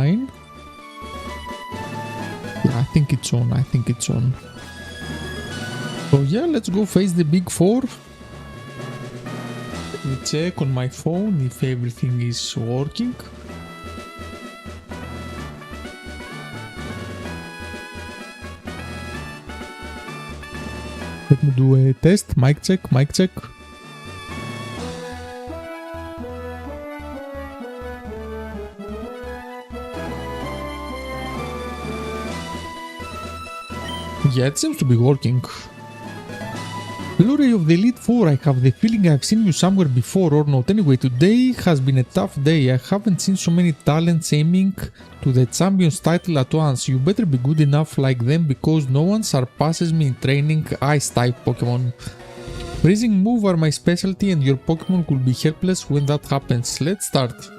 online? Yeah, I think it's on. I think it's on. So yeah, let's go face the big four. Let me check on my phone if everything is working. Let me do a test. Mic check, mic check. Yeah, it seems to be working. Blu-ray of the Elite Four, I have the feeling I've seen you somewhere before or not. Anyway, today has been a tough day. I haven't seen so many talents aiming to the Champions title at once. You better be good enough like them because no one surpasses me in training Ice-type Pokemon. Freezing move are my specialty and your Pokemon will be helpless when that happens. Let's start.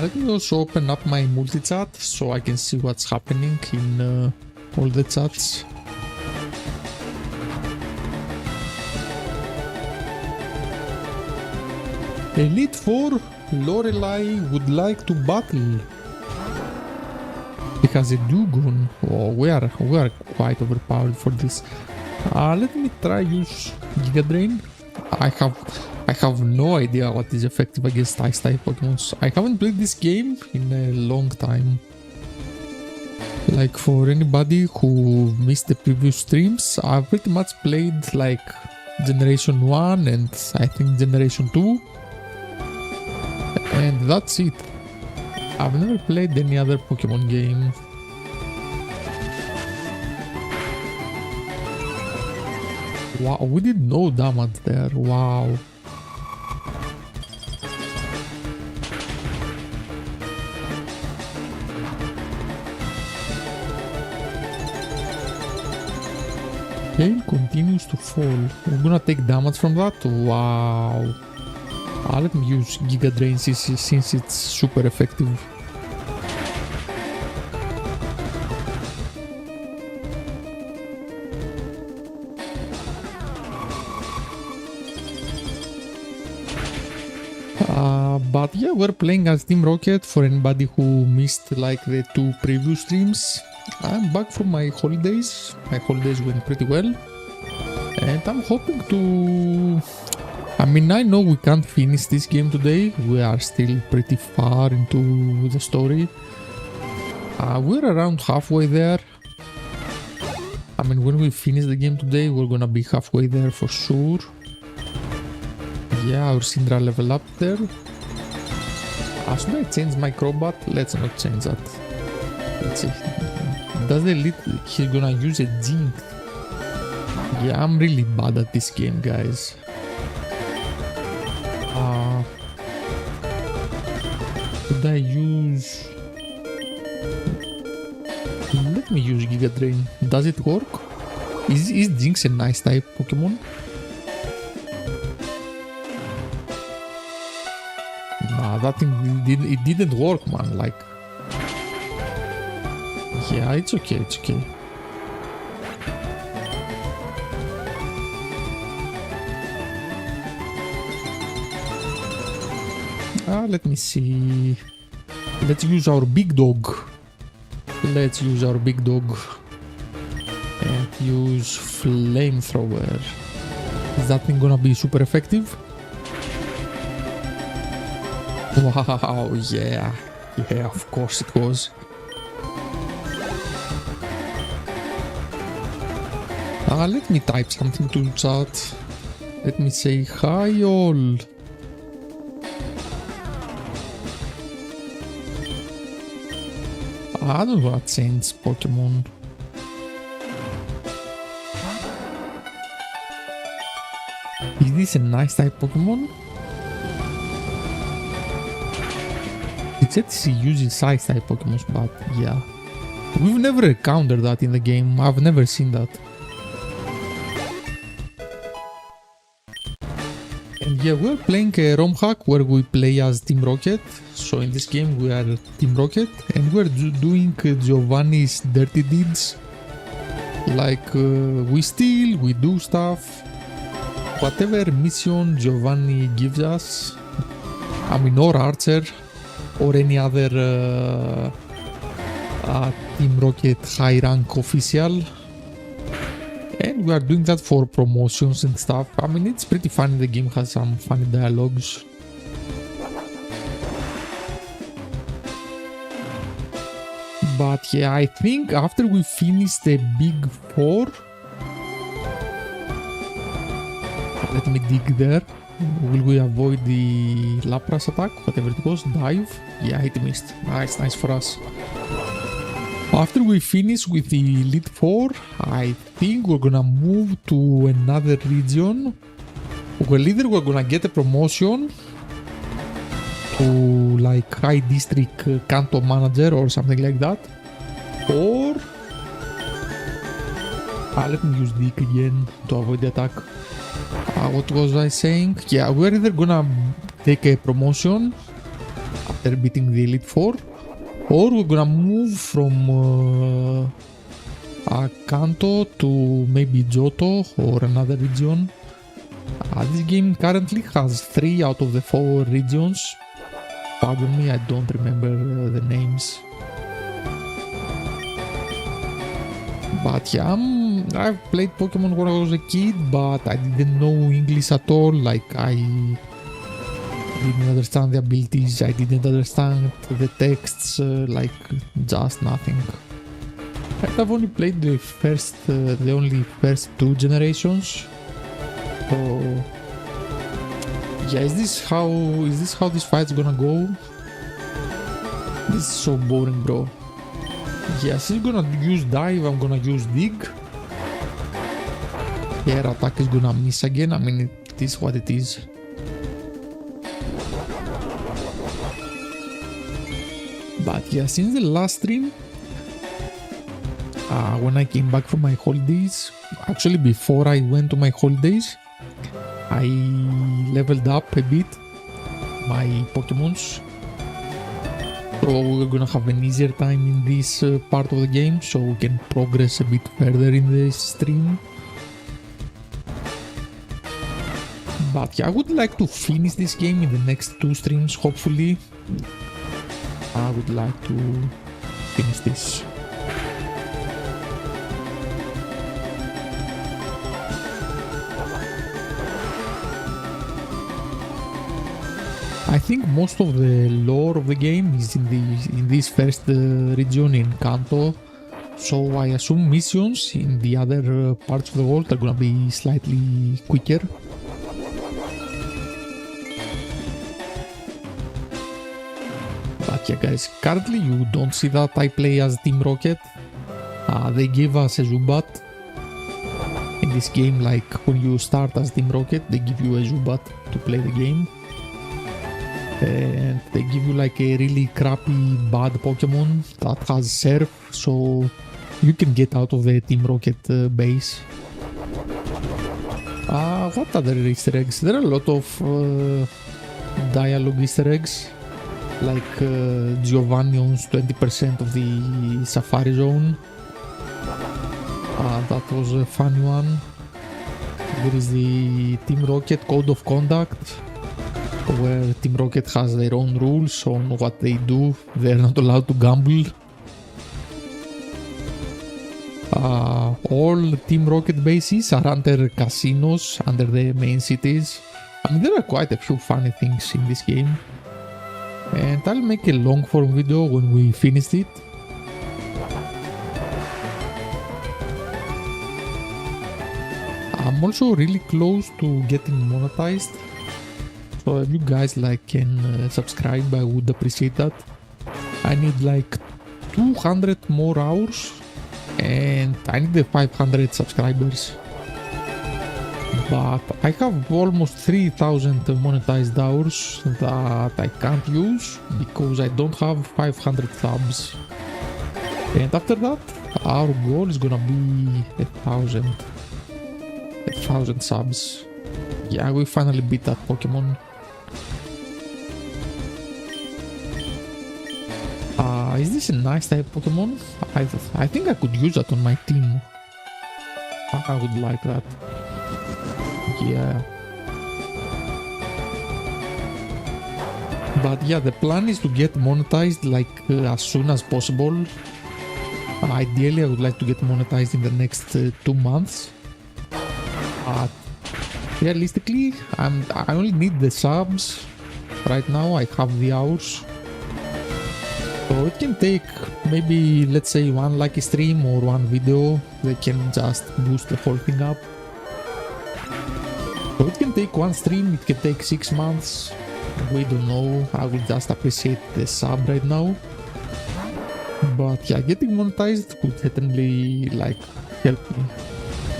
Let me also open up my multi-chat so I can see what's happening in all the chats. Elite Four, Lorelei would like to battle. He has a Dugong. Oh, we are quite overpowered for this. Let me try use Giga Drain. I have no idea what is effective against Ice-type Pokemon. I haven't played this game in a long time. Like for anybody who missed the previous streams, I've pretty much played like Generation 1 and I think Generation 2. And that's it. I've never played any other Pokemon game. Wow, we did no damage there. Wow. Game continues to fall. We're gonna take damage from that? Wow. Let me use Giga Drain since it's super effective. But yeah, we're playing as Team Rocket for anybody who missed like the 2 previous streams. I'm back from my holidays. My holidays went pretty well. And I'm hoping to... I mean, I know we can't finish this game today. We are still pretty far into the story. We're around halfway there. I mean, when we finish the game today, we're gonna be halfway there for sure. Yeah, our Syndra level up there. Should I change my Crobat? Let's not change that. Let's see. Does the Elite... He's gonna use a Jink. Yeah, I'm really bad at this game, guys. Should I use... Let me use Giga Drain. Does it work? Is Jinx a nice type Pokemon? Nah, that thing it didn't work, man. Like, yeah, it's okay, it's okay. Let me see. Let's use our big dog. Let's use our big dog and use Flamethrower. Is that thing gonna be super effective? Wow, yeah. Yeah, of course it was. Let me type something to chat. Let me say hi all. I don't want to change Pokemon. Is this a nice type Pokemon? It said she uses ice type Pokemon, but yeah. We've never encountered that in the game. I've never seen that. And yeah, we're playing a ROM hack where we play as Team Rocket. So in this game we are Team Rocket and we're doing Giovanni's dirty deeds. Like we steal, we do stuff. Whatever mission Giovanni gives us. I mean, or Archer. or any other Team Rocket high rank official. And we are doing that for promotions and stuff. I mean, it's pretty funny. The game has some funny dialogues. But yeah, I think after we finish the big four, let me dig there. Will we avoid the Lapras attack? Whatever it was, dive. Yeah, it missed. Nice for us. After we finish with the Elite Four, I think we're gonna move to another region. Well, either we're gonna get a promotion to like High District Kanto Manager or something like that, or let me use Dick again to avoid the attack. What was I saying? Yeah, we're either gonna take a promotion after beating the Elite Four, or we're gonna move from Kanto to maybe Johto or another region. This game currently has 3 out of the 4 regions. Pardon me, I don't remember the names. But yeah, I've played Pokemon when I was a kid, but I didn't know English at all. Like, I didn't understand the abilities, I didn't understand the texts, like just nothing. I've only played the first 2 generations. So yeah, is this how this fight's gonna go? This is so boring, bro. Yes, he's gonna use dive, I'm gonna use dig. Air attack is gonna miss again. I mean, it is what it is. But yeah, since the last stream, when I came back from my holidays, actually before I went to my holidays, I leveled up a bit my Pokemons. So we're gonna have an easier time in this part of the game, so we can progress a bit further in the stream. But yeah, I would like to finish this game in the next 2 streams, hopefully. I would like to finish this. I think most of the lore of the game is in this first region in Kanto, so I assume missions in the other parts of the world are gonna be slightly quicker. But yeah, guys, currently you don't see that I play as Team Rocket. They give us a Zubat in this game. Like, when you start as Team Rocket, they give you a Zubat to play the game. And they give you like a really crappy bad Pokemon that has Surf, so you can get out of the Team Rocket base. What other Easter eggs? There are a lot of dialogue Easter eggs, like Giovanni owns 20% of the Safari Zone. That was a funny one. There is the Team Rocket Code of Conduct, where Team Rocket has their own rules on what they do. They're not allowed to gamble. All Team Rocket bases are under casinos, under the main cities. I mean, there are quite a few funny things in this game. And I'll make a long form video when we finish it. I'm also really close to getting monetized. So if you guys like can subscribe, I would appreciate that. I need like 200 more hours and I need the 500 subscribers. But I have almost 3000 monetized hours that I can't use because I don't have 500 subs. And after that, our goal is gonna be 1000 subs. Yeah, we finally beat that Pokemon. Is this a nice type Pokemon? I think I could use that on my team. I would like that. Yeah. But yeah, the plan is to get monetized like as soon as possible. Ideally, I would like to get monetized in the next 2 months. But realistically, I only need the subs. Right now, I have the hours. So it can take maybe, let's say, one lucky stream or one video. They can just boost the whole thing up. So it can take one stream, it can take 6 months. We don't know. I will just appreciate the sub right now. But yeah, getting monetized would certainly like help me.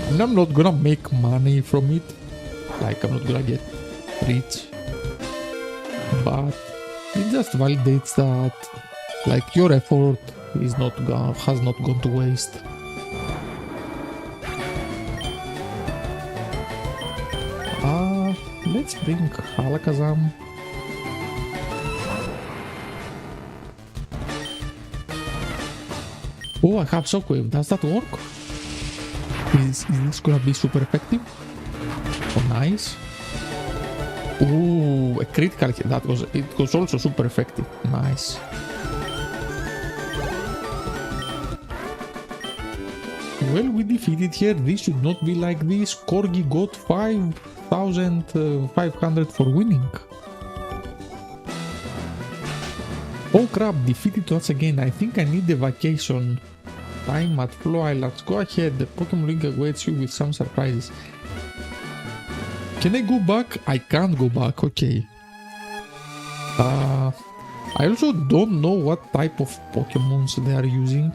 And I'm not gonna make money from it. Like I'm not gonna get rich. But it just validates that like your effort is has not gone to waste. Let's bring Alakazam. Oh, I have Shockwave. Does that work? Is this gonna be super effective? Oh, nice. Oh, a critical hit. It was also super effective. Nice. Well, we defeated here. This should not be like this. Corgi got 5,500 for winning. Oh crap, defeated once again. I think I need a vacation time at Flow Islands. Go ahead, the Pokemon League awaits you with some surprises. Can I go back? I can't go back, okay. I also don't know what type of Pokemons they are using.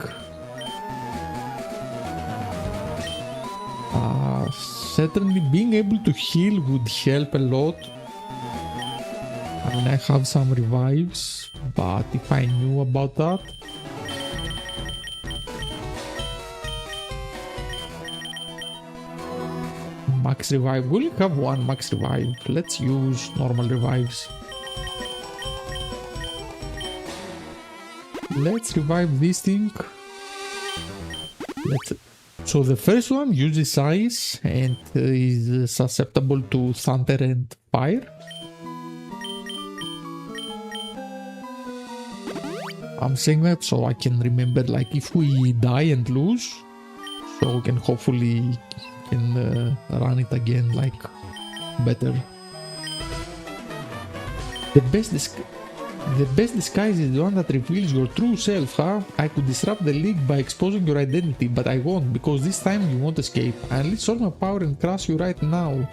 Certainly being able to heal would help a lot. I mean, I have some revives, but if I knew about that. Max revive. We'll have one max revive. Let's use normal revives. Let's revive this thing. So the first one uses ice and is susceptible to thunder and fire. I'm saying that so I can remember, like, if we die and lose, so we can hopefully run it again, like, better. The best disguise is the one that reveals your true self, huh? I could disrupt the league by exposing your identity, but I won't, because this time you won't escape. I'll unleash all my power and crush you right now.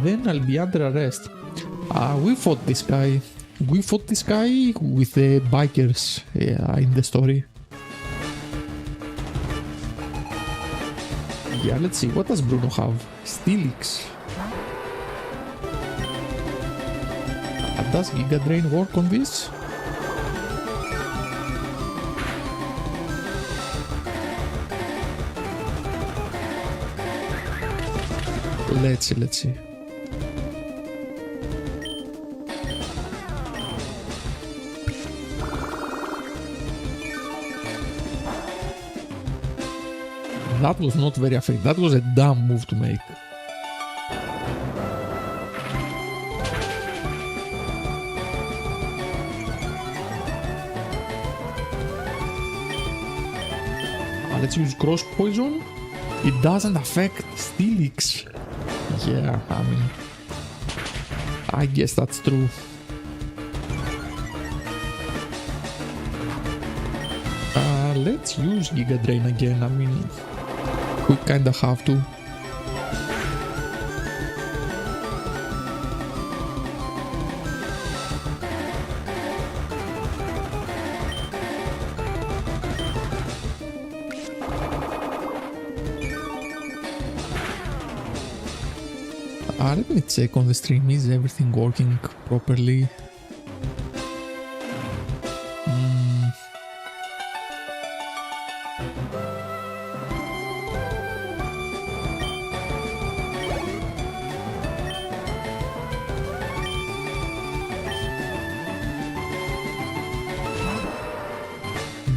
Then I'll be under arrest. We fought this guy. We fought this guy with the bikers in the story. Yeah, let's see. What does Bruno have? Steelix. Does Giga Drain work on this? Let's see. That was not very effective. That was a dumb move to make. Let's use Cross Poison. It doesn't affect Steelix. Yeah, I mean, I guess that's true. Let's use Giga Drain again. I mean, we kinda have to. Let me check on the stream, is everything working properly?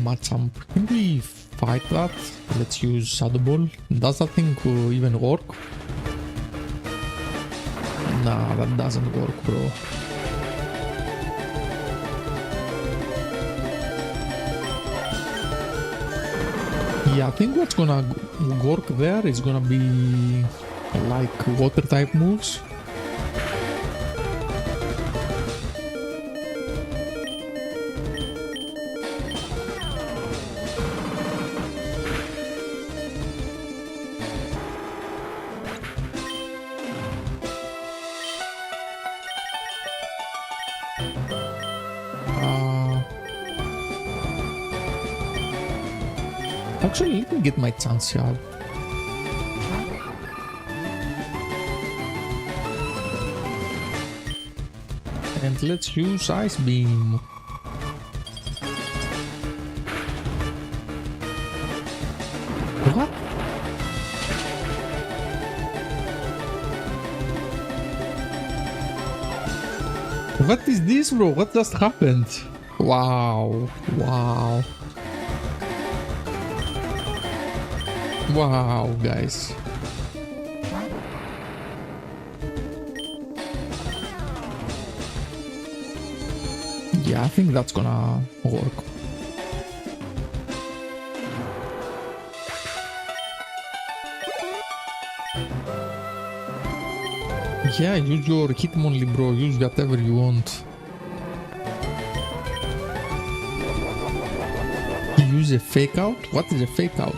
Machamp, can we fight that? Let's use Shadow Ball. Does that thing even work? Nah, that doesn't work, bro. Yeah, I think what's gonna work there is gonna be like water type moves. Actually, let me get my chance here. And let's use Ice Beam. What? What is this, bro? What just happened? Wow. Wow. Wow, guys. Yeah, I think that's gonna work. Yeah, use your Hitmonlee, bro. Use whatever you want. Use a fake out? What is a fake out?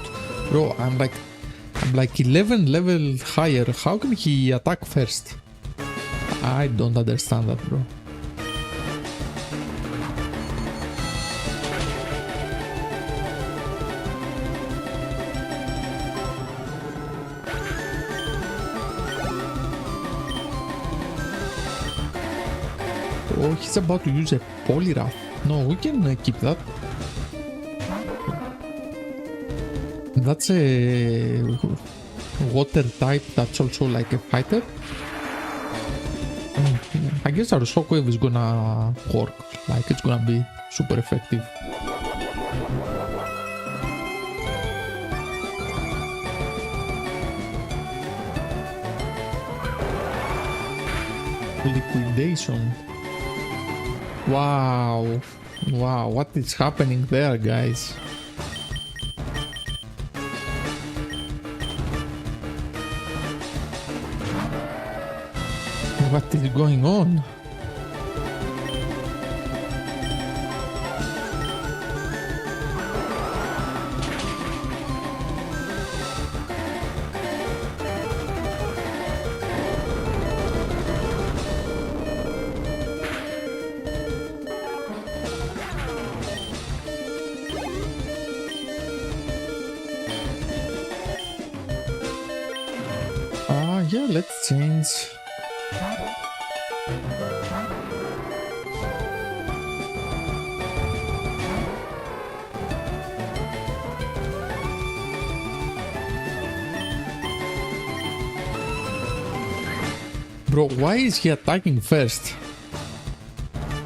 Bro, I'm like 11 level higher. How can he attack first? I don't understand that, bro. Oh, he's about to use a Poliwrath. No, we can keep that. That's a water type that's also like a fighter. I guess our Shockwave is gonna work. Like it's gonna be super effective. Liquidation. Wow. Wow, what is happening there, guys? What is going on? Yeah, let's change. Bro, why is he attacking first?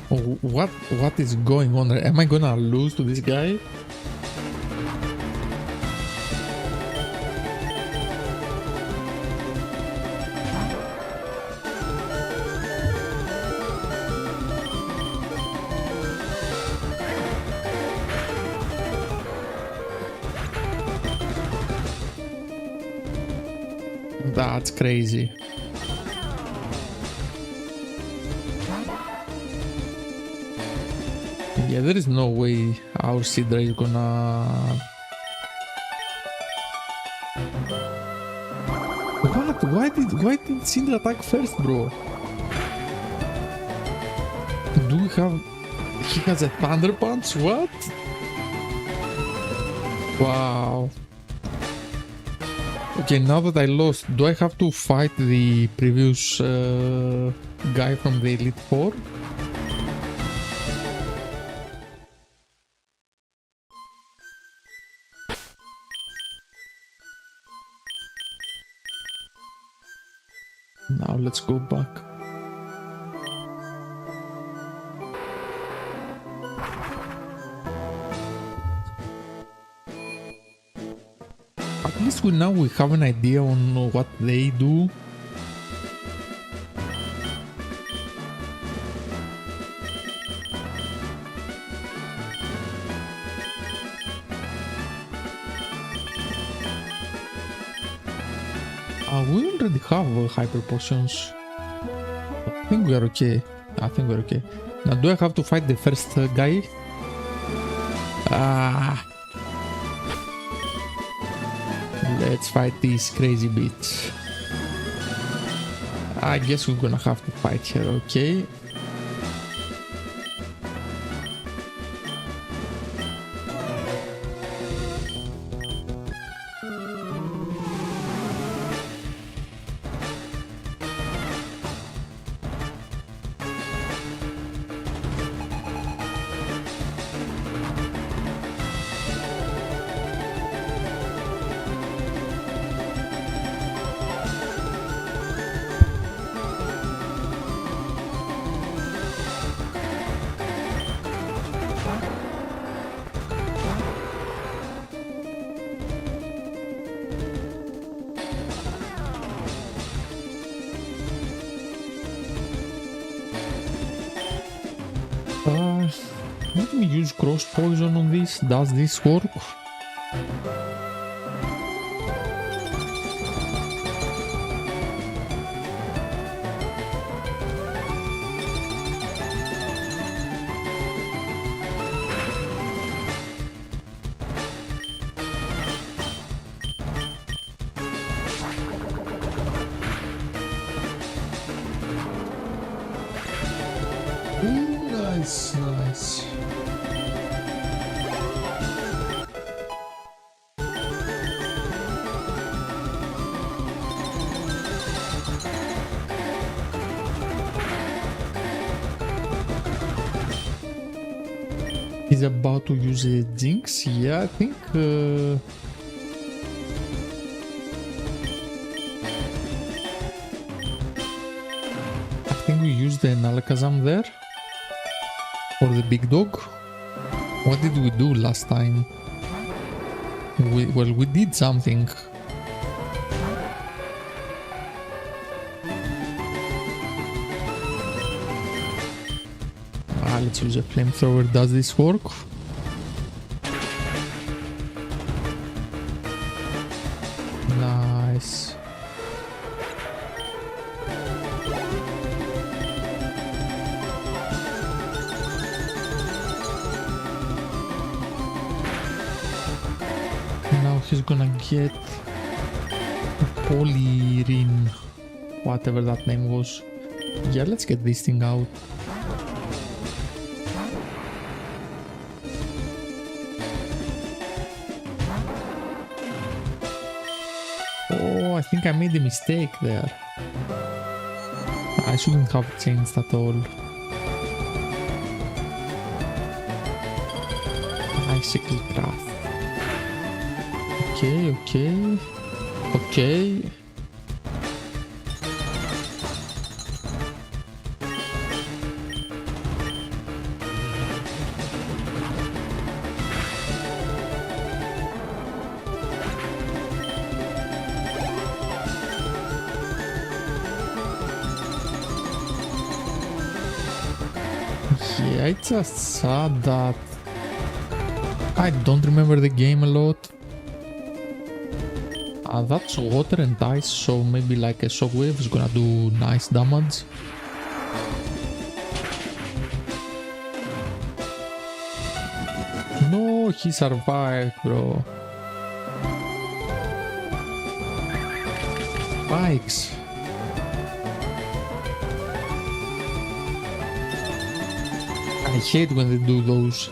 What is going on? Am I gonna lose to this guy? That's crazy. Yeah, there is no way our Sidra is gonna... What? Why did Sidra attack first, bro? Do we have... He has a Thunder Punch? What? Wow. Okay, now that I lost, do I have to fight the previous guy from the Elite Four? Now let's go back. At least now we have an idea on what they do. We already have hyper potions. I think we are okay. I think we're okay. Now, do I have to fight the first guy? Let's fight this crazy bitch. I guess we're gonna have to fight her, okay? Let me use cross poison on this. Does this work? Nice. He's about to use a Jinx. Yeah, I think. I think we used an Alakazam there. For the big dog. What did we do last time? Well, we did something. Let's use a flamethrower. Does this work? Nice. Now he's gonna get Poliwrath, whatever that name was. Yeah, let's get this thing out. Oh, I think I made a mistake there. I shouldn't have changed at all. Icicle Craft. Okay. Yeah, it's just sad that I don't remember the game a lot. That's water and ice, so maybe like a shockwave is gonna do nice damage. No, he survived, bro. Spikes. I hate when they do those.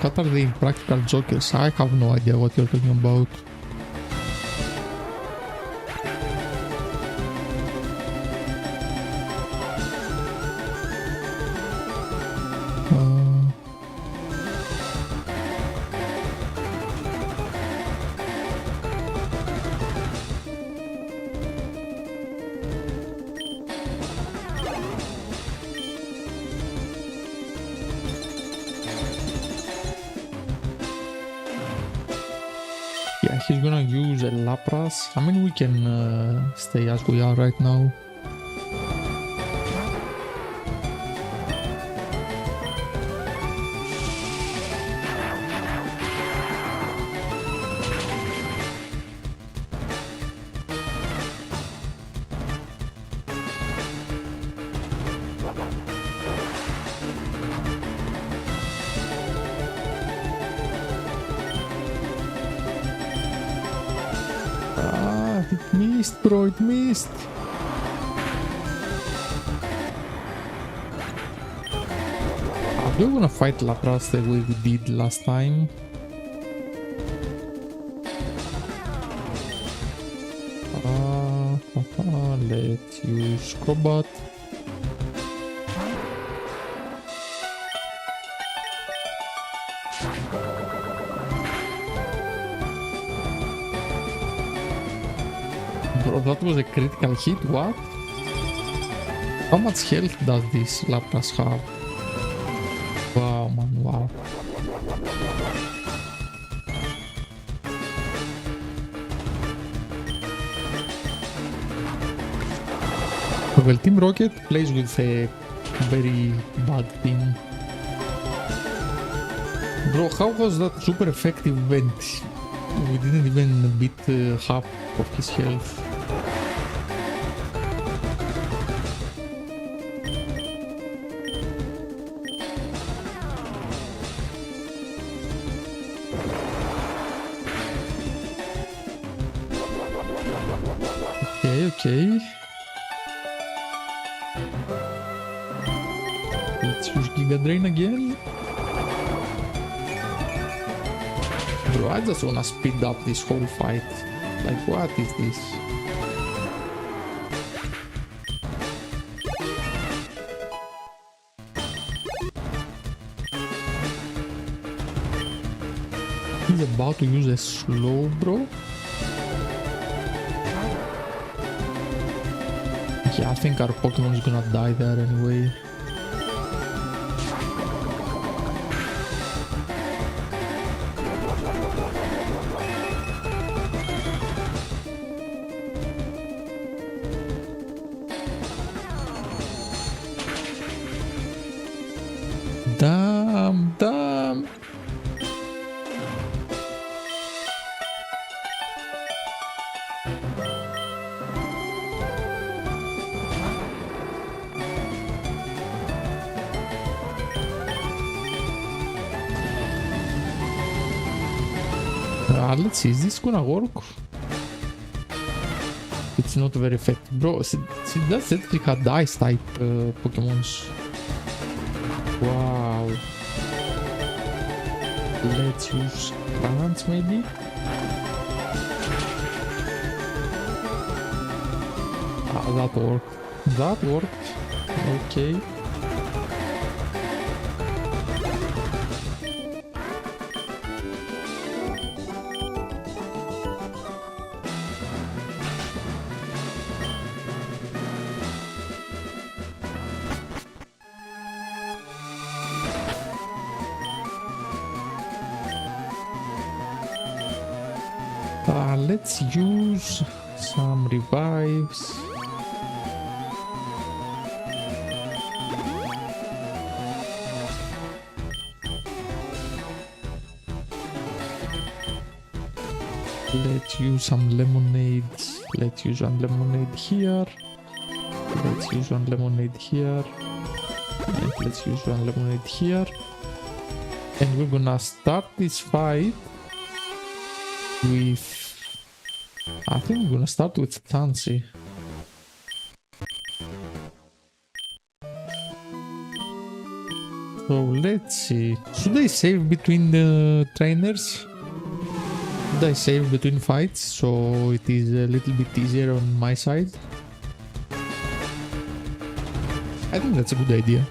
What are the impractical jokers? I have no idea what you're talking about. Yeah, he's gonna use a Lapras. I mean, we can stay as we are right now. missed, bro, it missed. Do we wanna fight Lapras the way we did last time? Let's use Crobat. Bro, that was a critical hit, what? How much health does this Lapras have? Wow, man, wow. Well, Team Rocket plays with a very bad team. Bro, how was that super effective event? We didn't even beat half of his health. Okay. Let's use Giga Drain again. Bro, I just wanna speed up this whole fight. Like, what is this? He's about to use a slow, bro. Yeah, I think our Pokemon is gonna die there anyway. Damn. Let's see, is this gonna work? It's not very effective. Bro, see that Celtic had ice type Pokemons. Wow. Let's use plants maybe? That worked. That worked. Okay. Let's use some revives. Let's use some lemonades. Let's use one lemonade here. Let's use one lemonade here. And let's use one lemonade here. And we're gonna start this fight with... I think we're gonna start with Tansy. So let's see. Should I save between the trainers? Should I save between fights so it is a little bit easier on my side? I think that's a good idea.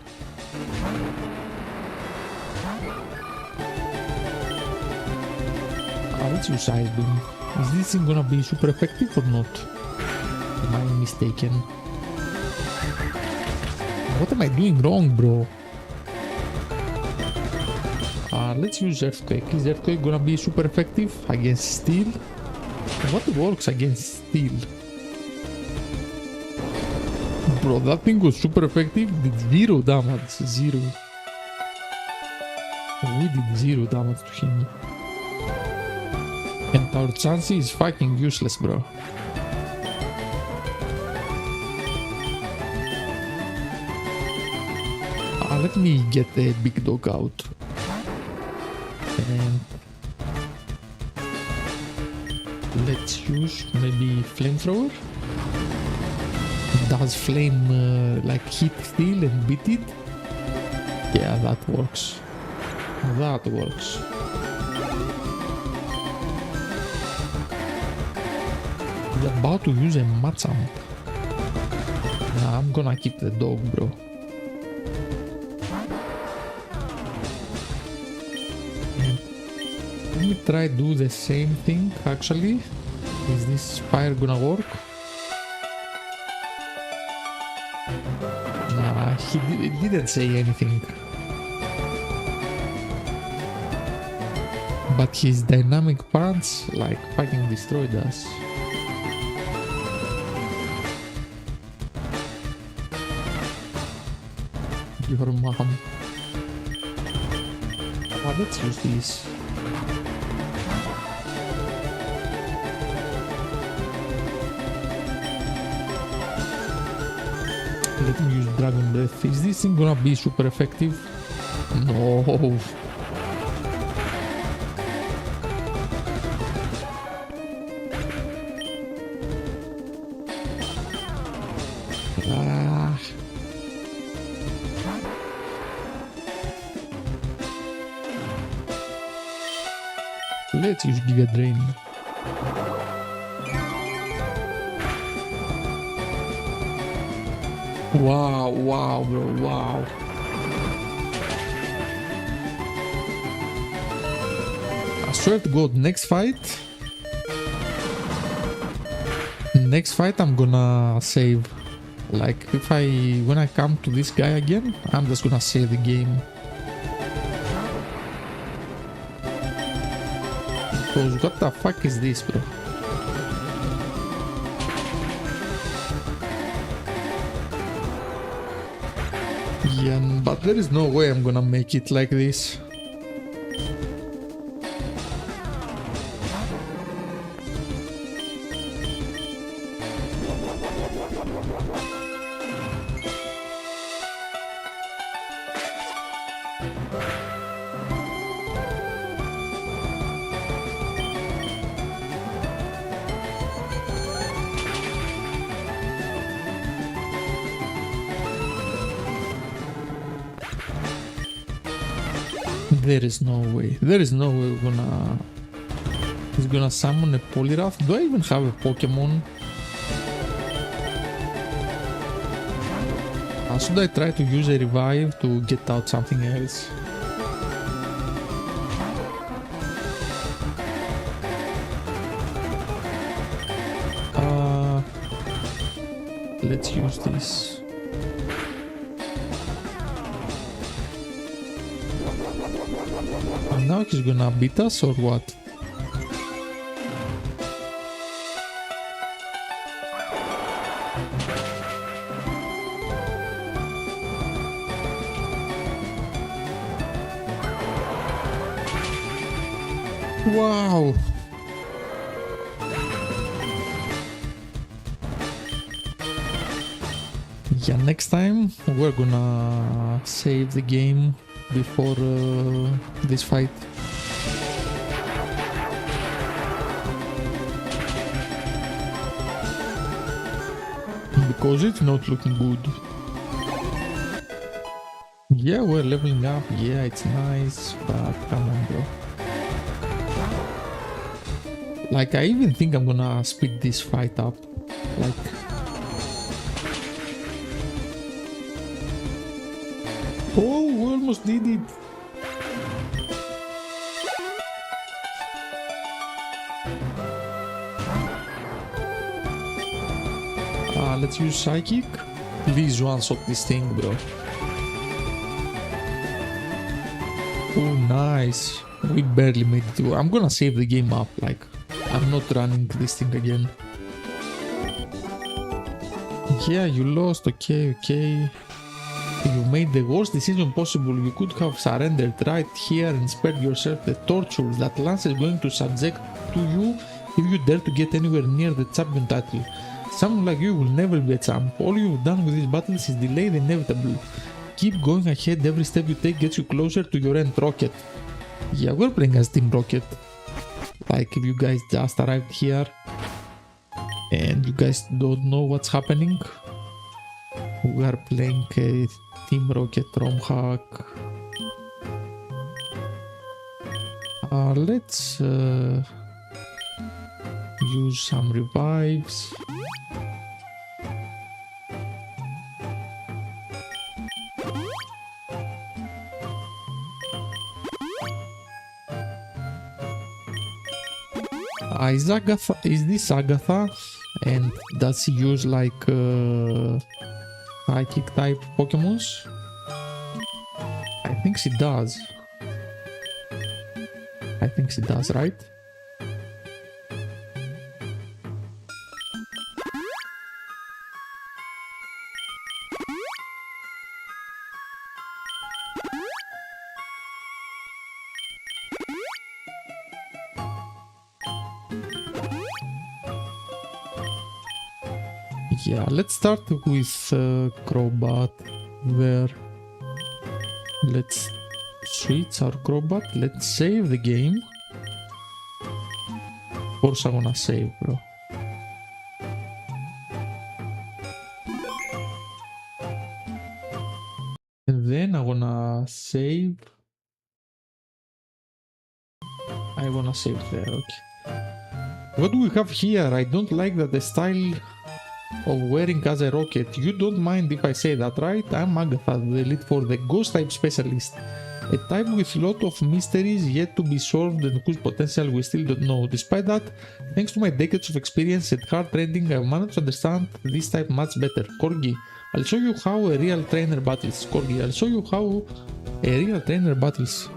Let's use Ice Beam. Is this thing gonna be super effective or not? Am I mistaken? What am I doing wrong, bro? Let's use Earthquake. Is Earthquake gonna be super effective against Steel? What works against Steel? Bro, that thing was super effective. Did 0 damage. 0. We did 0 damage to him. And our Chansey is fucking useless, bro. Let me get the big dog out. And Let's use maybe flamethrower. Does flame like hit steel and beat it? Yeah, that works. That works. He's about to use a Machamp. Nah, I'm gonna keep the dog, bro. Let me try do the same thing actually. Is this fire gonna work? Nah, he didn't say anything. But his dynamic punch like fucking destroyed us. Your mom. Oh, let's use this. Let me use Dragon Breath. Is this thing gonna be super effective? No. Ah. Let's use Giga Drain. Wow, bro, wow. I swear to God, next fight I'm gonna save. Like, when I come to this guy again, I'm just gonna save the game. Because what the fuck is this, bro? Yeah, but there is no way I'm gonna make it like this. There is no way he's gonna summon a Poliwrath. Do I even have a Pokemon? Should I try to use a revive to get out something else? Let's use this. And now he's gonna beat us or what? Wow! Yeah, next time we're gonna save the game before this fight. Because it's not looking good. Yeah, we're leveling up, yeah, it's nice, but come on, bro. Like, I even think I'm gonna speed this fight up. Like, oh, we almost did it. Let's use Psychic. Please one-shot this thing, bro. Oh, nice. We barely made it through. I'm gonna save the game up, like, I'm not running this thing again. Yeah, you lost, okay. You made the worst decision possible. You could have surrendered right here and spared yourself the torture that Lance is going to subject to you if you dare to get anywhere near the champion title. Someone like you will never be a champ. All you've done with these battles is delay the inevitable. Keep going ahead, every step you take gets you closer to your end, Rocket. Yeah, we're playing as Team Rocket. Like if you guys just arrived here and you guys don't know what's happening, we are playing Team Rocket ROM hack. Let's use some revives. Is this Agatha? And does she use like psychic type Pokemons? I think she does. I think she does, right? Yeah, let's start with Crobat there. Let's switch our Crobat. Let's save the game. Of course I wanna save, bro. And then I wanna save. I wanna save there, okay. What do we have here? I don't like that the style of wearing as a rocket. You don't mind if I say that, right? I'm Agatha, the lead for the ghost type specialist. A type with lot of mysteries yet to be solved and whose potential we still don't know. Despite that, thanks to my decades of experience and hard training, I've managed to understand this type much better. Corgi, I'll show you how a real trainer battles. Corgi, I'll show you how a real trainer battles.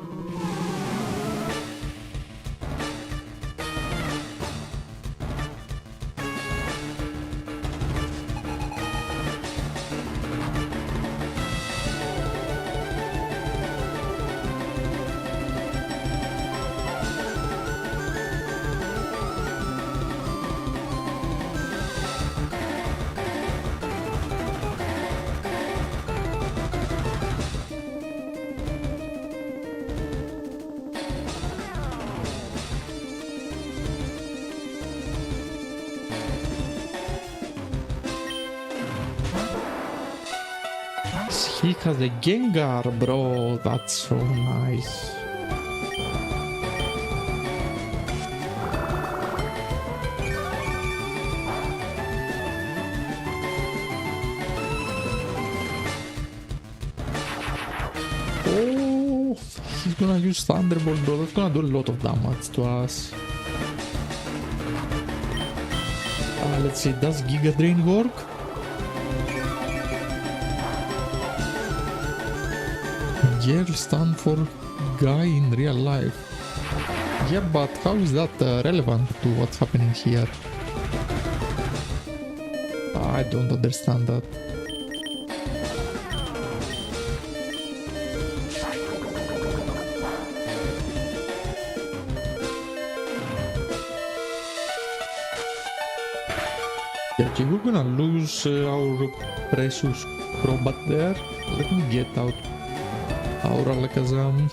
He has a Gengar, bro. That's so nice. Oh, he's gonna use Thunderbolt, bro. That's gonna do a lot of damage to us. Let's see, does Giga Drain work? Girl stand for guy in real life. Yeah, but how is that relevant to what's happening here? I don't understand that. Yeah, okay, we're gonna lose our precious Crobat there. Let me get out our Alakazam.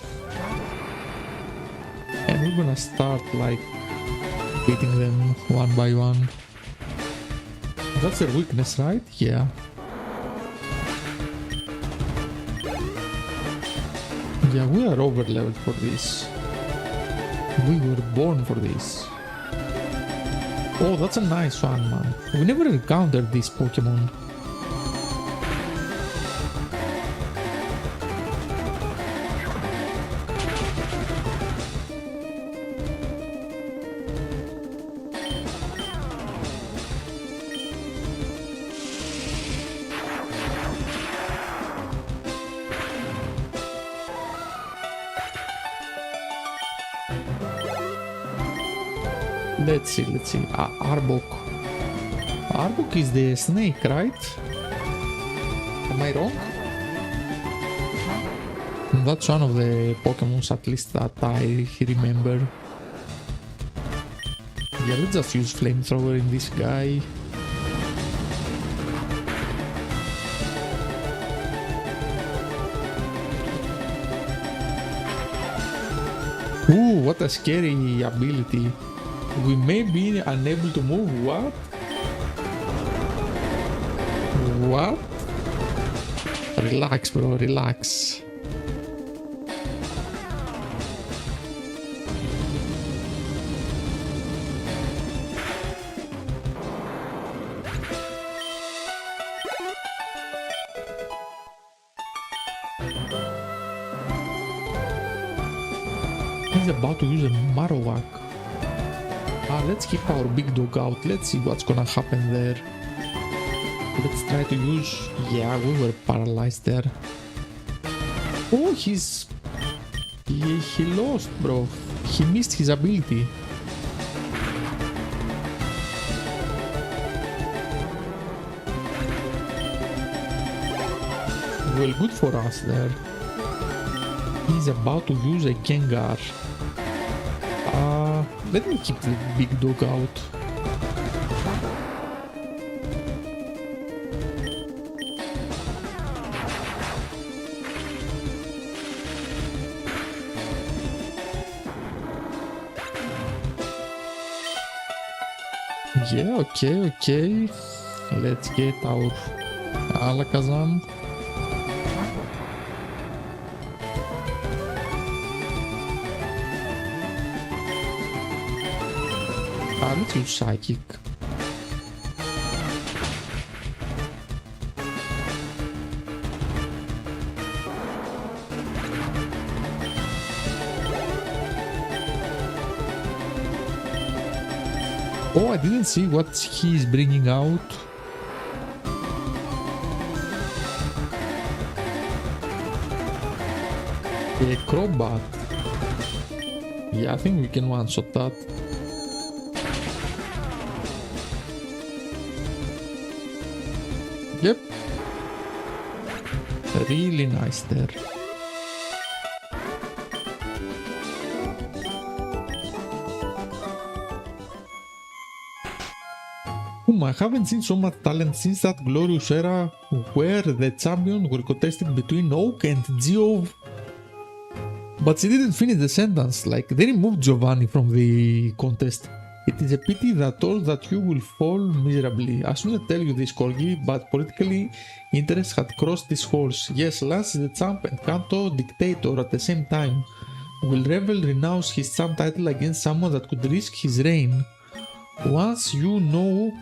And we're gonna start like beating them one by one. That's their weakness, right? Yeah. Yeah, we are over leveled for this. We were born for this. Oh, that's a nice one, man. We never encountered this Pokemon. Let's see. Arbok. Arbok is the snake, right? Am I wrong? That's one of the Pokemons, at least that I remember. Yeah, let's just use Flamethrower in this guy. Ooh, what a scary ability. We may be unable to move. What? What? Relax, bro, relax. He's about to use a Marowak. Let's keep our big dog out. Let's see what's gonna happen there. Let's try to use... Yeah, we were paralyzed there. Oh, he lost, bro. He missed his ability. Well, good for us there. He's about to use a Gengar. Let me keep the big dog out. Yeah, okay. Let's get our Alakazam. Let's use Psychic. Oh, I didn't see what he's bringing out. A Crobat. Yeah, I think we can one-shot that. Yep. Really nice there. I haven't seen so much talent since that glorious era where the champions were contested between Oak and Geoff. But she didn't finish the sentence, like they removed Giovanni from the contest. It is a pity that all that you will fall miserably. I shouldn't tell you this, Corgi, but politically interests had crossed this horse. Yes, Lance is the champ and Kanto dictator at the same time. Will Revel renounce his champ title against someone that could risk his reign? Once you know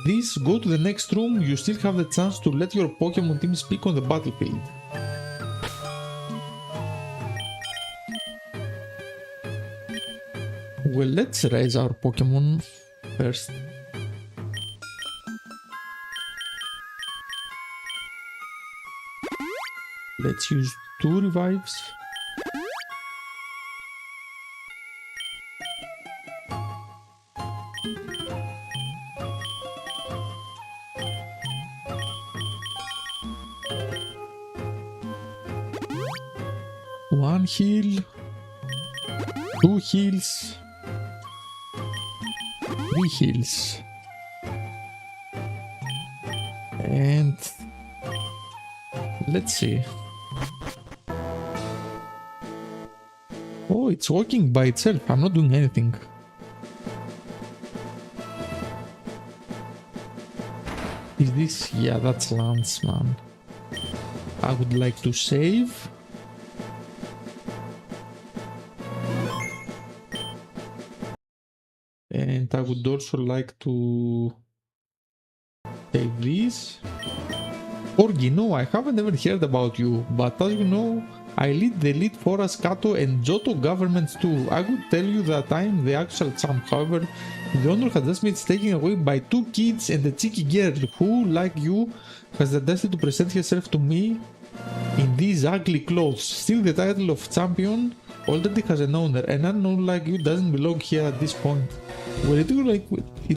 this, go to the next room. You still have the chance to let your Pokemon team speak on the battlefield. Well, let's raise our Pokemon first. Let's use 2 revives. One heal, 2 heals, 3 heals, and let's see. Oh, it's working by itself. I'm not doing anything. Is this? Yeah, that's Lance, man. I would like to save. And I would also like to take this. Corgi, no, I haven't ever heard about you, but as you know, I lead the Elite Forest Kato and Johto governments too. I would tell you that I'm the actual champ, however, the honor has just been taken away by 2 kids and a cheeky girl who, like you, has the audacity to present herself to me in these ugly clothes. Still, the title of champion already has an owner, and an unknown like you doesn't belong here at this point. Well, it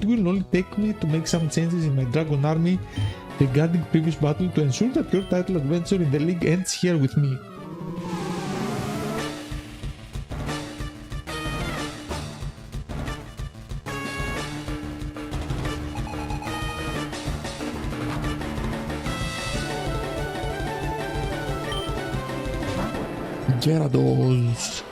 will only take me to make some changes in my Dragon Army regarding previous battle to ensure that your title adventure in the league ends here with me. Gyarados.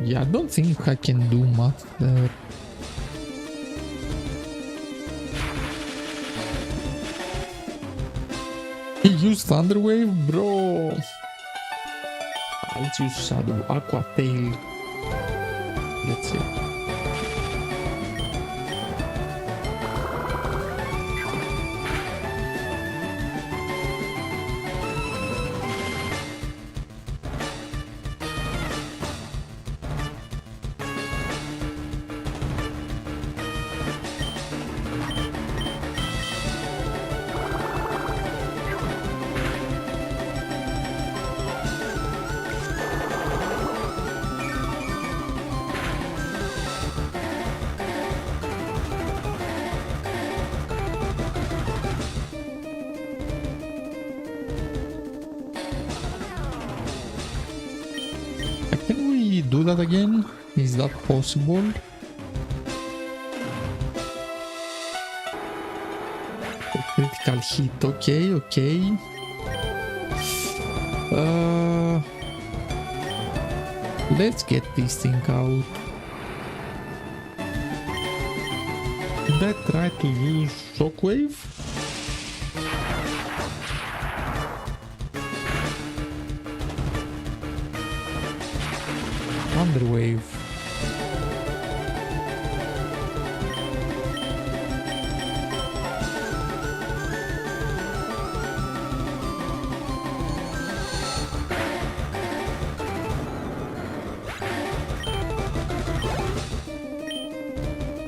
Yeah, I don't think I can do math there. He used Thunder Wave, bro. Let's use Shadow Aqua Tail. Let's see. Can we do that again? Is that possible? A critical hit, okay, okay. Let's get this thing out. Did I try to use Shockwave? Thunder Wave.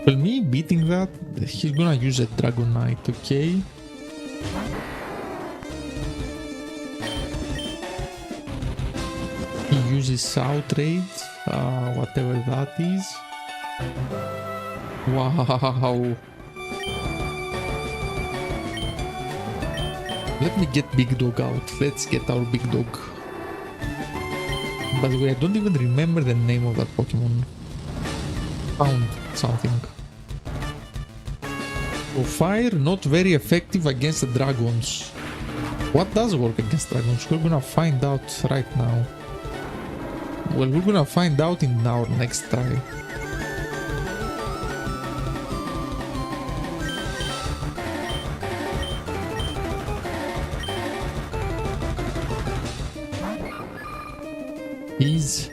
Well, me beating that, he's gonna use a Dragon Knight, okay? He uses Outrage, whatever that is. Wow. Let me get Big Dog out. Let's get our Big Dog. By the way, I don't even remember the name of that Pokemon. Found something. So fire, not very effective against the dragons. What does work against dragons? We're gonna find out right now. Well, we're gonna find out in our next try. Is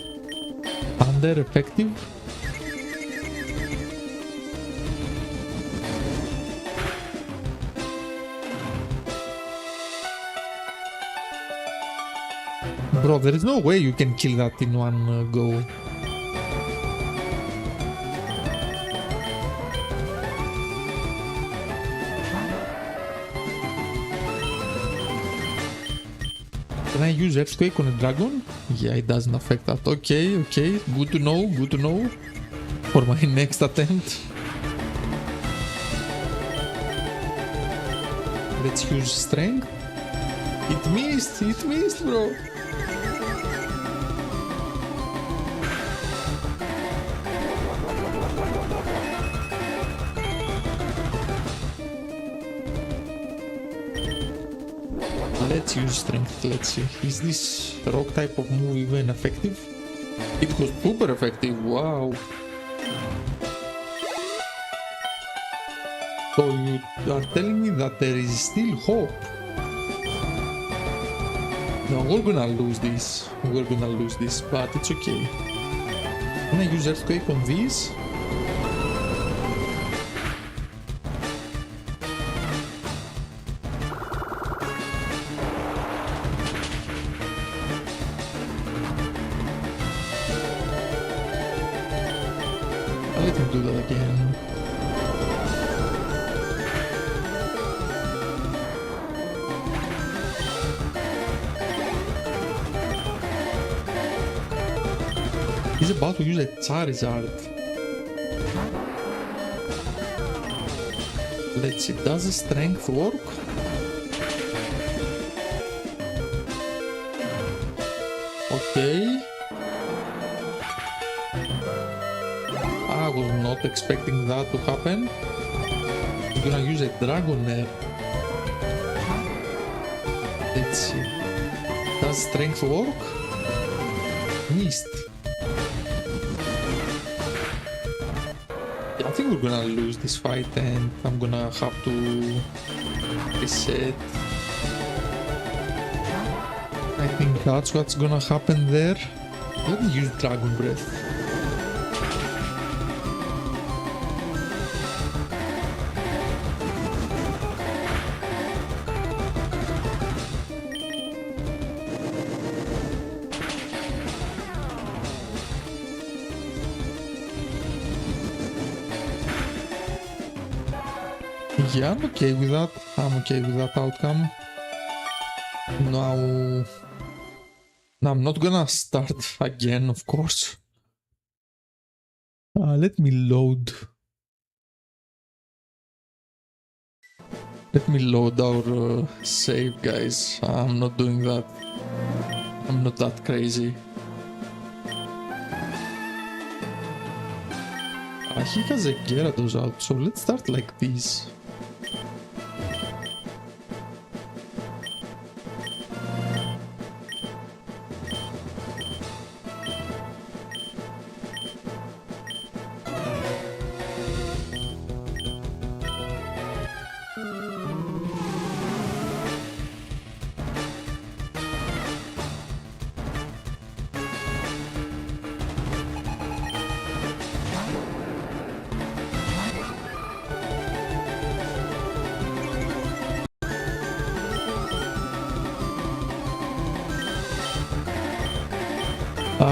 Thunder effective? Bro, there is no way you can kill that in one go. Can I use Earthquake on a dragon? Yeah, it doesn't affect that. Okay, okay, good to know, good to know. For my next attempt. Let's use Strength. It missed, bro. Let's use Strength, let's see. Is this rock type of move even effective? It was super effective, wow. So you are telling me that there is still hope? No, we're gonna lose this. But it's okay. Can I use Earthquake on this? Let him do that again. He's about to use a Charizard. Let's see, does the Strength work? Okay. I was not expecting that to happen. I'm gonna use a Dragonair. Let's see. Does Strength work? Missed. think we're gonna lose this fight and I'm gonna have to reset. I think that's what's gonna happen there. Let me use Dragon Breath. Yeah, I'm okay with that. I'm okay with that outcome. Now I'm not gonna start again, of course. Let me load. Let me load our save, guys. I'm not doing that. I'm not that crazy. He has a Gyarados out, so let's start like this.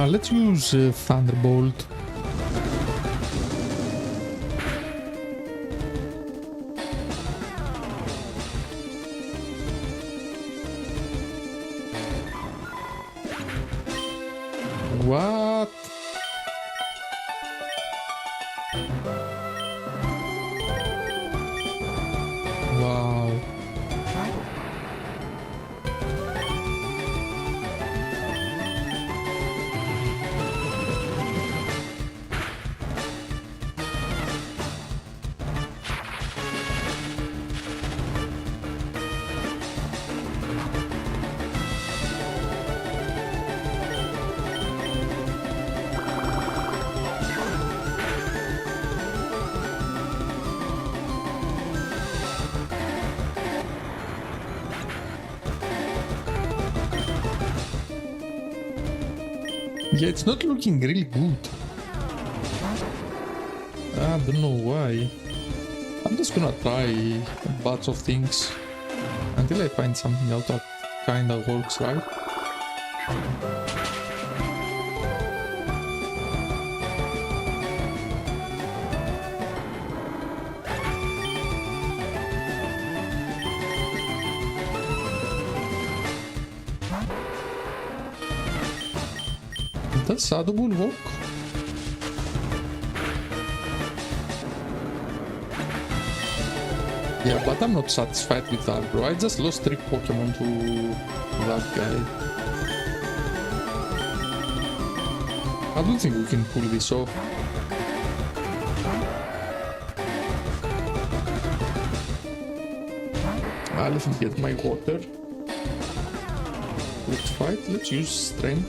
Let's use Thunderbolt. What? Wow. Yeah, it's not looking really good. I don't know why. I'm just gonna try a bunch of things until I find something out that kinda works right. Does Shadow Ball work? Yeah, but I'm not satisfied with that, bro. I just lost 3 Pokemon to that guy. I don't think we can pull this off. Let me get my water. Let's fight. Let's use strength.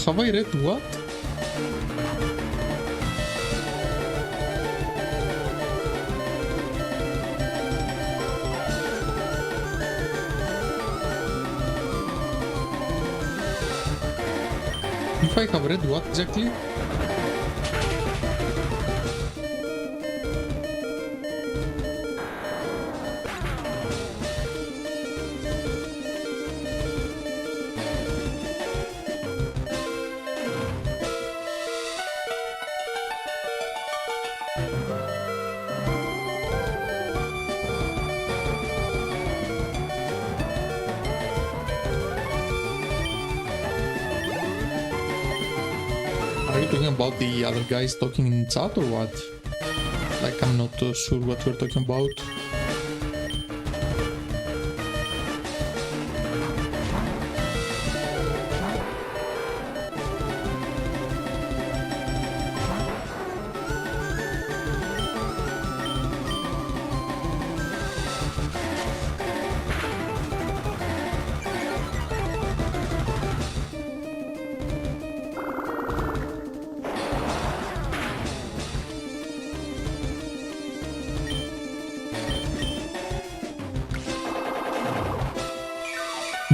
Have I read what? If I have read what exactly? Are you talking about the other guys talking in chat or what? Like I'm not sure what we're talking about.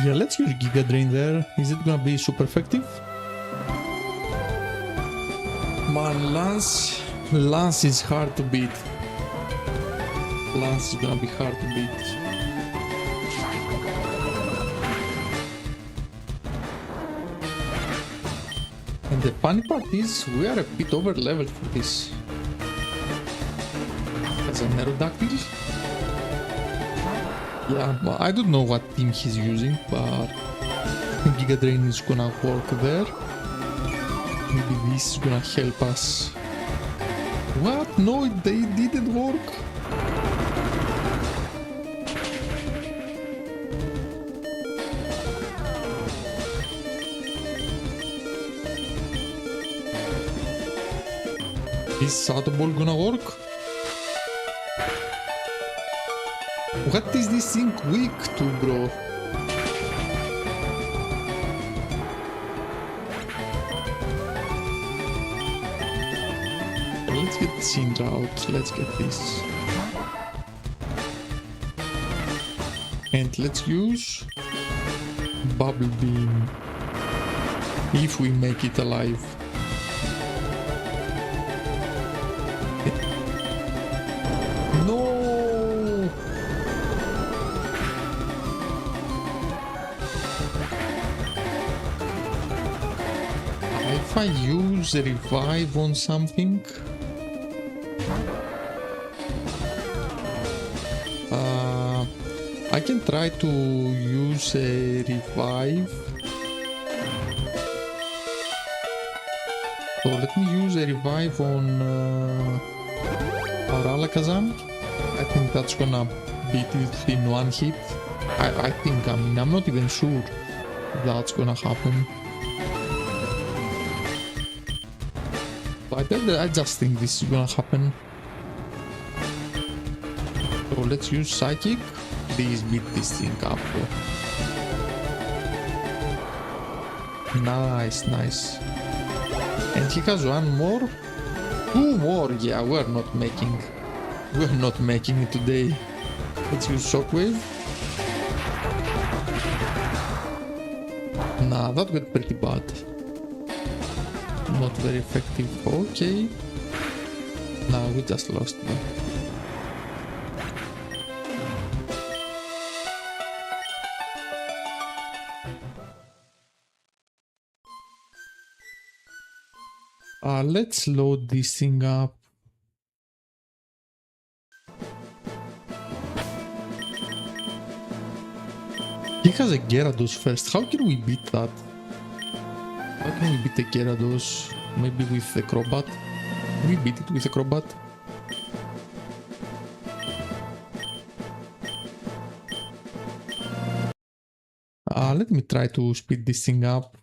Yeah, let's use Giga Drain there. Is it gonna be super effective? Man, Lance is hard to beat. Lance is gonna be hard to beat. And the funny part is, we are a bit over leveled for this. As an Aerodactyl. Yeah, well, I don't know what team he's using, but I think Giga Drain is gonna work there. Maybe this is gonna help us. What? No, it didn't work. Is Shadow Ball gonna work? What is this thing weak to, bro? Let's get Syndra out. Let's get this. And let's use Bubble Beam. If we make it alive. No! If I use a revive on something, I can try to use a revive. So let me use a revive on our Alakazam. I think that's gonna beat it in one hit. I think, I mean, I'm not even sure that's gonna happen. But I just think this is gonna happen. So let's use Psychic. Please beat this thing up. Nice, nice. And he has one more. Two more. Yeah, we're not making it today. Let's use Shockwave. Nah, that got pretty bad. Not very effective. Okay. Nah, we just lost them. Let's load this thing up. He has a Gyarados first. How can we beat that? How can we beat the Gyarados? Maybe with the Crobat? We beat it with the Crobat? Let me try to speed this thing up.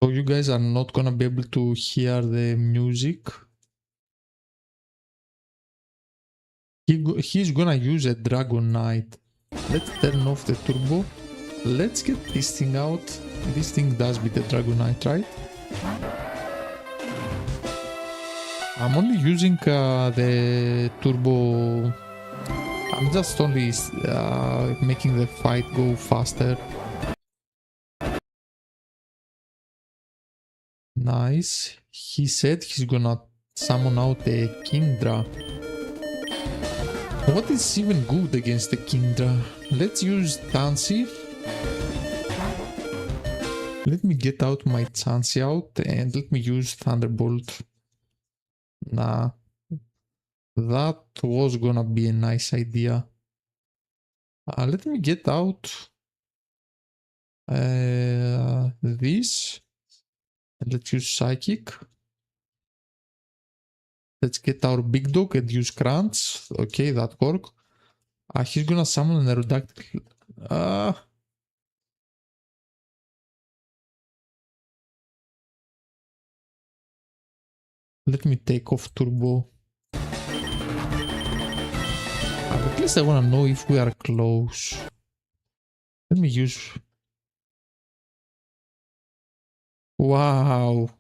So you guys are not gonna be able to hear the music. He's gonna use a Dragonite. Let's turn off the turbo. Let's get this thing out. This thing does beat the Dragonite, right? I'm only using the turbo. I'm just only making the fight go faster. Nice. He said he's gonna summon out the Kingdra. What is even good against the Kingdra? Let's use Tansy. Let me get out my Chansey out and let me use Thunderbolt. Nah. That was gonna be a nice idea. Let me get out this. And let's use Psychic. Let's get our big dog and use crunch. Okay, that worked. He's gonna summon an Aerodactyl. Let me take off turbo. At least I wanna know if we are close. Let me use... Wow.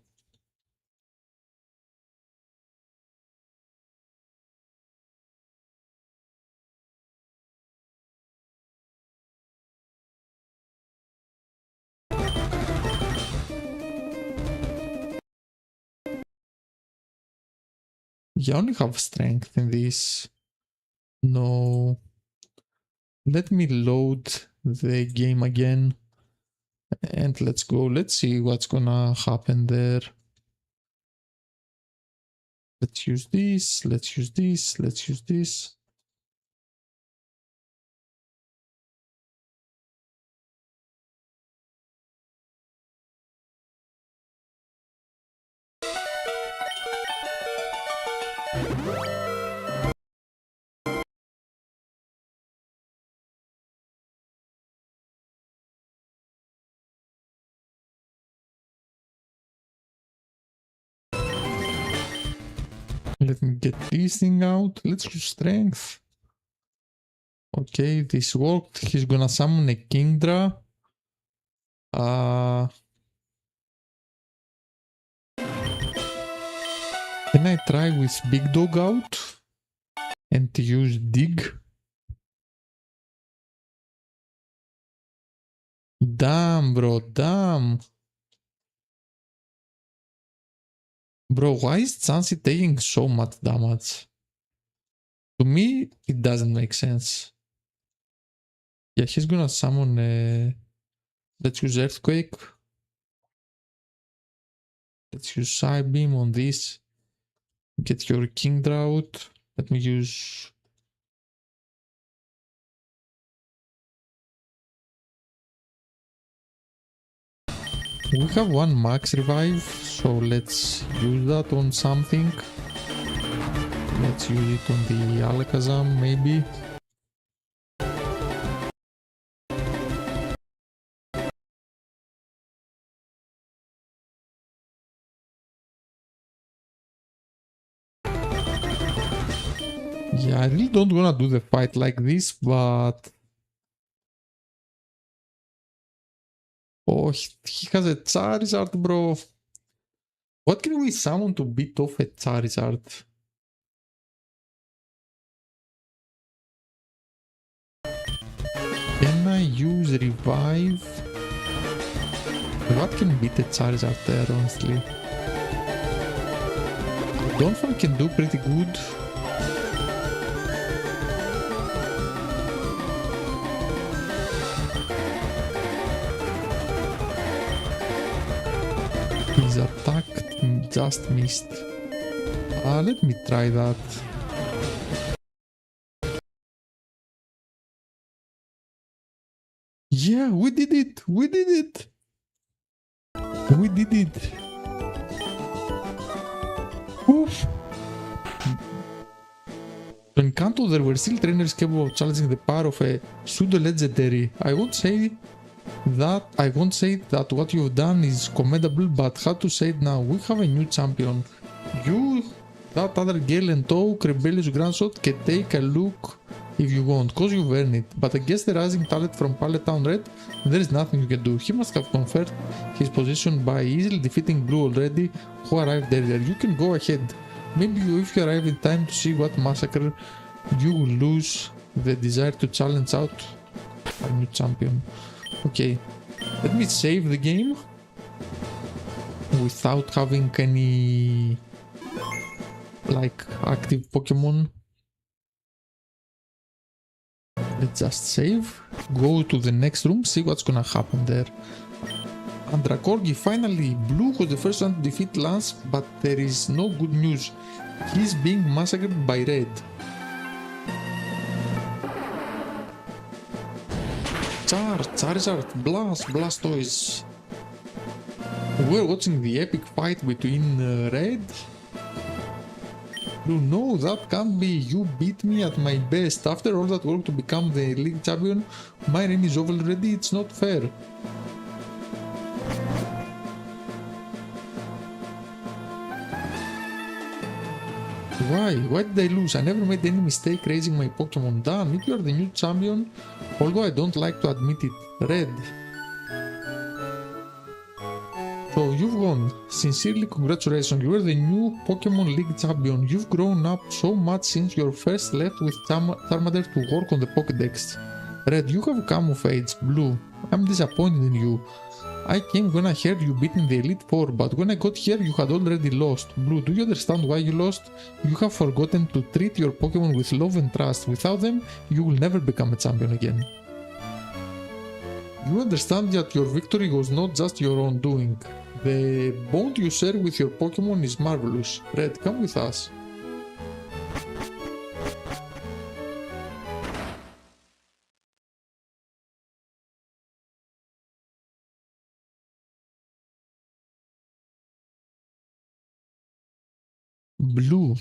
You only have strength in this. No. Let me load the game again. And let's go. Let's see what's gonna happen there. Let's use this. Let's use this. Let's use this. Let me get this thing out. Let's use strength. Okay, this worked. He's gonna summon a Kingdra. Can I try with Big Dog out and use Dig? Damn, bro, damn. Bro, why is Chansey taking so much damage? To me, it doesn't make sense. Yeah, he's gonna summon a... Let's use Earthquake. Let's use Psybeam on this. Get your Kingdra out. Let me use... We have one max revive, so let's use that on something. Let's use it on the Alakazam, maybe. Yeah, I really don't wanna do the fight like this, but... Oh, he has a Charizard, bro. What can we summon to beat off a Charizard? Can I use Revive? What can beat a Charizard there, honestly? Donphan can do pretty good. His attack just missed. Let me try that. Yeah, we did it! We did it! We did it! Oof! To Encanto, there were still trainers capable of challenging the power of a pseudo-legendary. I won't say that what you've done is commendable, but how to say it now? We have a new champion. You, that other girl and Touk, rebellious Grandshot, can take a look if you want, cause you've earned it. But against the rising talent from Pallet Town Red, there is nothing you can do. He must have conferred his position by easily defeating Blue already, who arrived earlier. You can go ahead. Maybe if you arrive in time to see what massacre, you will lose the desire to challenge out a new champion. Okay, let me save the game without having any like active Pokemon. Let's just save, go to the next room, see what's gonna happen there. Andracorgi, finally, Blue was the first one to defeat Lance, but there is no good news. He's being massacred by Red. Charizard, Blastoise. We're watching the epic fight between Red Blue, no, that can't be. You beat me at my best. After all that work to become the league champion, my reign is over already. It's not fair. Why? Why did I lose? I never made any mistake raising my Pokemon. Damn, if you are the new champion, although I don't like to admit it. Red. So you've won. Sincerely congratulations, you are the new Pokemon League champion. You've grown up so much since your first left with Charmander to work on the Pokédex. Red, you have camouflage. Blue, I'm disappointed in you. I came when I heard you beating the Elite Four, but when I got here you had already lost. Blue, do you understand why you lost? You have forgotten to treat your Pokemon with love and trust. Without them, you will never become a champion again. You understand that your victory was not just your own doing. The bond you share with your Pokemon is marvelous. Red, come with us. Blue.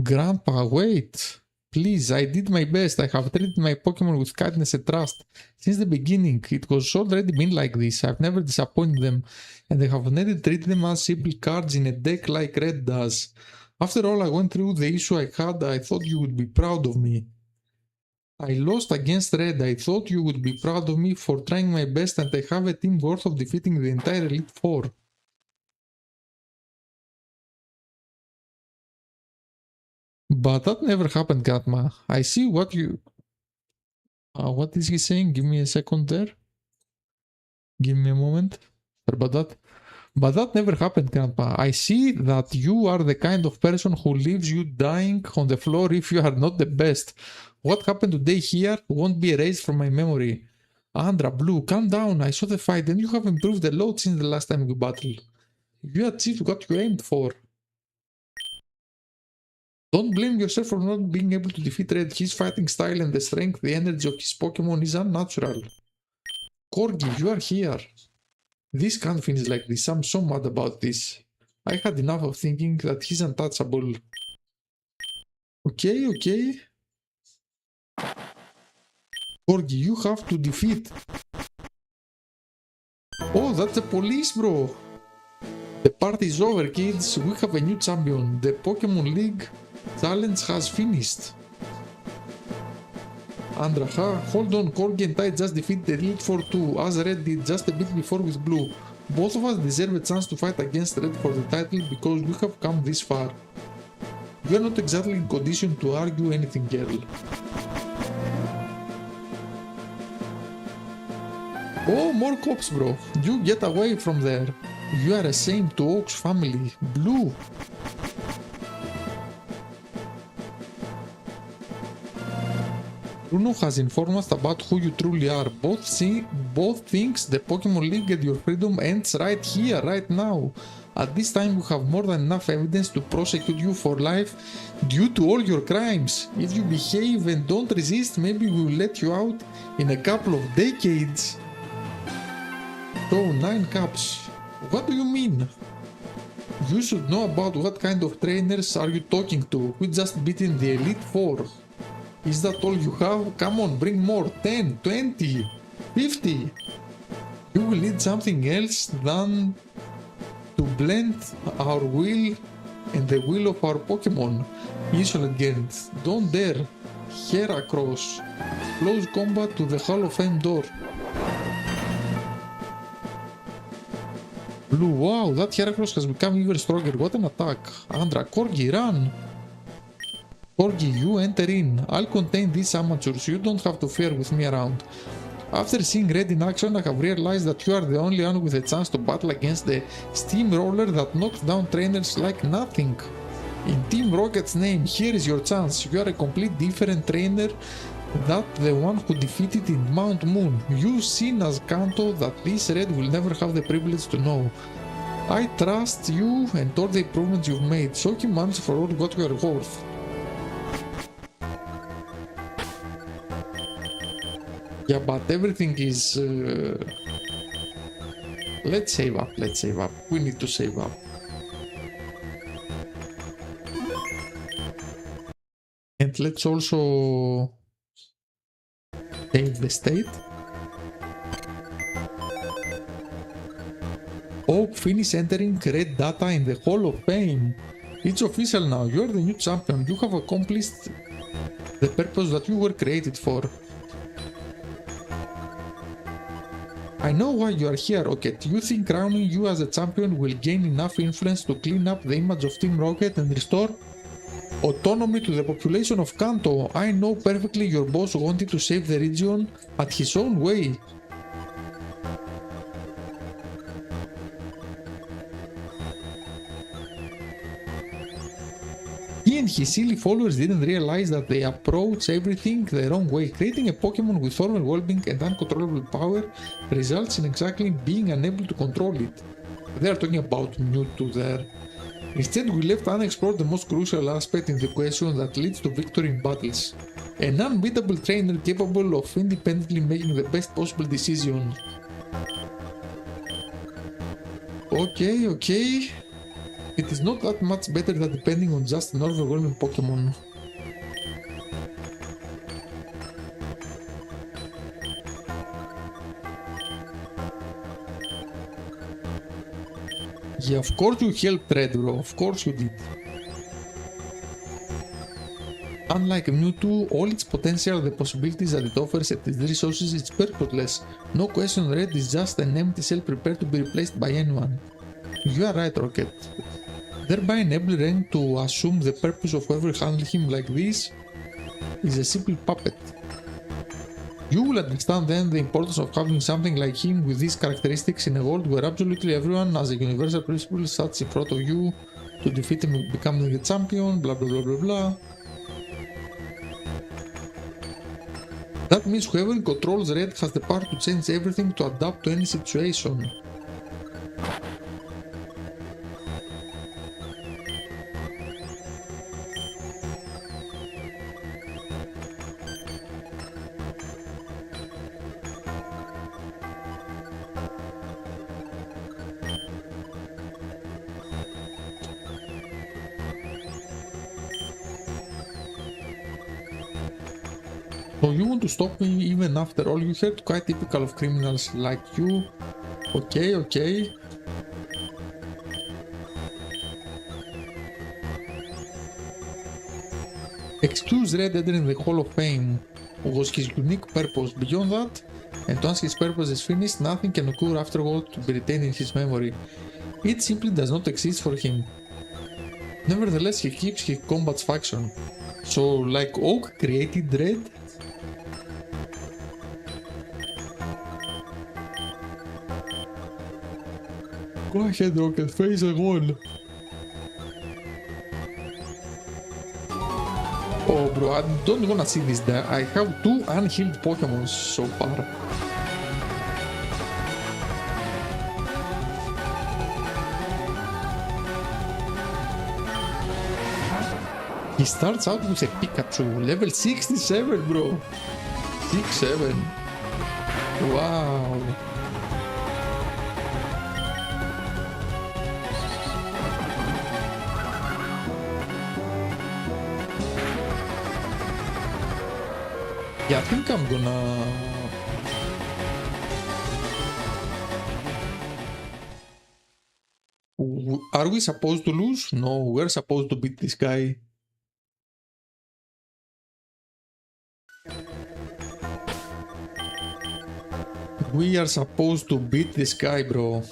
Grandpa, wait. Please, I did my best. I have treated my Pokemon with kindness and trust. Since the beginning, it was already been like this. I've never disappointed them, and I have never treated them as simple cards in a deck like Red does. After all I went through the issue I had, I thought you would be proud of me. I lost against Red. I thought you would be proud of me for trying my best, and I have a team worth of defeating the entire Elite Four. But that never happened, Grandma. I see what you... what is he saying? Give me a second there. Give me a moment. Sorry about that. But that never happened, Grandpa. I see that you are the kind of person who leaves you dying on the floor if you are not the best. What happened today here won't be erased from my memory. Andra, Blue, calm down. I saw the fight and you have improved a lot since the last time we battled. You achieved what you aimed for. Don't blame yourself for not being able to defeat Red. His fighting style and the strength, the energy of his Pokemon is unnatural. Corgi, you are here. This can't finish like this. I'm so mad about this. I had enough of thinking that he's untouchable. Okay. Corgi, you have to defeat. Oh, that's the police, bro. The party is over, kids. We have a new champion. The Pokemon League challenge has finished. Andra, hold on, Corgi and I just defeated the Elite Four too, as Red did just a bit before with Blue. Both of us deserve a chance to fight against Red for the title because we have come this far. You are not exactly in condition to argue anything, girl. Oh, more cops, bro. You get away from there. You are a shame to Oak's family. Blue. Bruno has informed us about who you truly are. Both things, the Pokemon League and your freedom, ends right here, right now. At this time we have more than enough evidence to prosecute you for life due to all your crimes. If you behave and don't resist, maybe we will let you out in a couple of decades. So, 9 caps. What do you mean? You should know about what kind of trainers are you talking to. We just beaten the Elite Four. Is that all you have? Come on, bring more. 10, 20, 50. You will need something else than to blend our will and the will of our Pokemon. Insolent, don't dare. Heracross. Close combat to the Hall of Fame door. Blue, wow, that Heracross has become even stronger. What an attack. Andra, Corgi, run. Corgi, you enter in. I'll contain these amateurs. You don't have to fear with me around. After seeing Red in action, I have realized that you are the only one with a chance to battle against the steamroller that knocks down trainers like nothing. In Team Rocket's name, here is your chance. You are a complete different trainer than the one who defeated in Mount Moon. You've seen as Kanto that this Red will never have the privilege to know. I trust you and all the improvements you've made. Show him once for all what you are worth. Yeah, but everything is... Let's save up. We need to save up. Wait, let's also save the state. Oak finish entering red data in the Hall of Fame. It's official now, you're the new champion. You have accomplished the purpose that you were created for. I know why you are here, Rocket. You think crowning you as a champion will gain enough influence to clean up the image of Team Rocket and restore autonomy to the population of Kanto? I know perfectly your boss wanted to save the region at his own way. He and his silly followers didn't realize that they approach everything the wrong way. Creating a Pokemon with overwhelming and uncontrollable power results in exactly being unable to control it. They are talking about Mewtwo there. Instead, we left unexplored the most crucial aspect in the question that leads to victory in battles. An unbeatable trainer capable of independently making the best possible decision. Okay. It is not that much better than depending on just an overwhelming Pokemon. Yeah, of course you helped Red, bro. Of course you did. Unlike Mewtwo, all its potential, the possibilities that it offers and its resources, it's purposeless. No question, Red is just an empty shell prepared to be replaced by anyone. You are right, Rocket. Thereby enabling to assume the purpose of whoever handles him like this is a simple puppet. You will understand then the importance of having something like him with these characteristics in a world where absolutely everyone, as a universal principle, sits in front of you to defeat him and become the champion, blah blah blah blah blah. That means whoever controls Red has the power to change everything to adapt to any situation. So you want to stop me even after all you heard? Quite typical of criminals like you. Okay. Excuse Red entering the Hall of Fame was his unique purpose. Beyond that, and once his purpose is finished, nothing can occur afterward to be retained in his memory. It simply does not exist for him. Nevertheless, he keeps his combat's faction. So, like Oak created Red? Go ahead, Rocket, face the wall. Oh bro, I don't wanna see this there. I have 2 unhealed Pokemon so far. He starts out with a Pikachu, level 67, bro. 6-7. Wow. Yeah, I think I'm gonna... Are we supposed to lose? No, we're supposed to beat this guy. We are supposed to beat this guy, bro.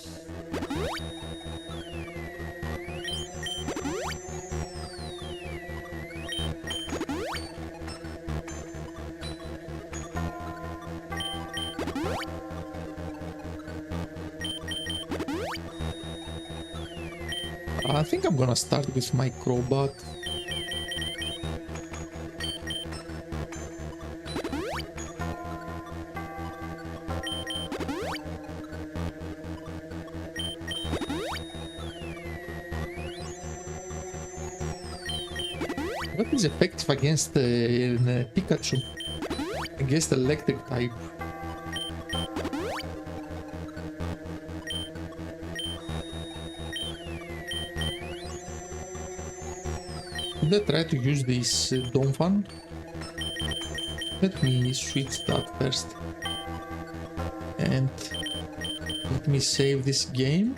I think I'm gonna start with my Crobat. What is effective against Pikachu? Against electric type. Should I try to use this Dome Fan? Let me switch that first. And let me save this game.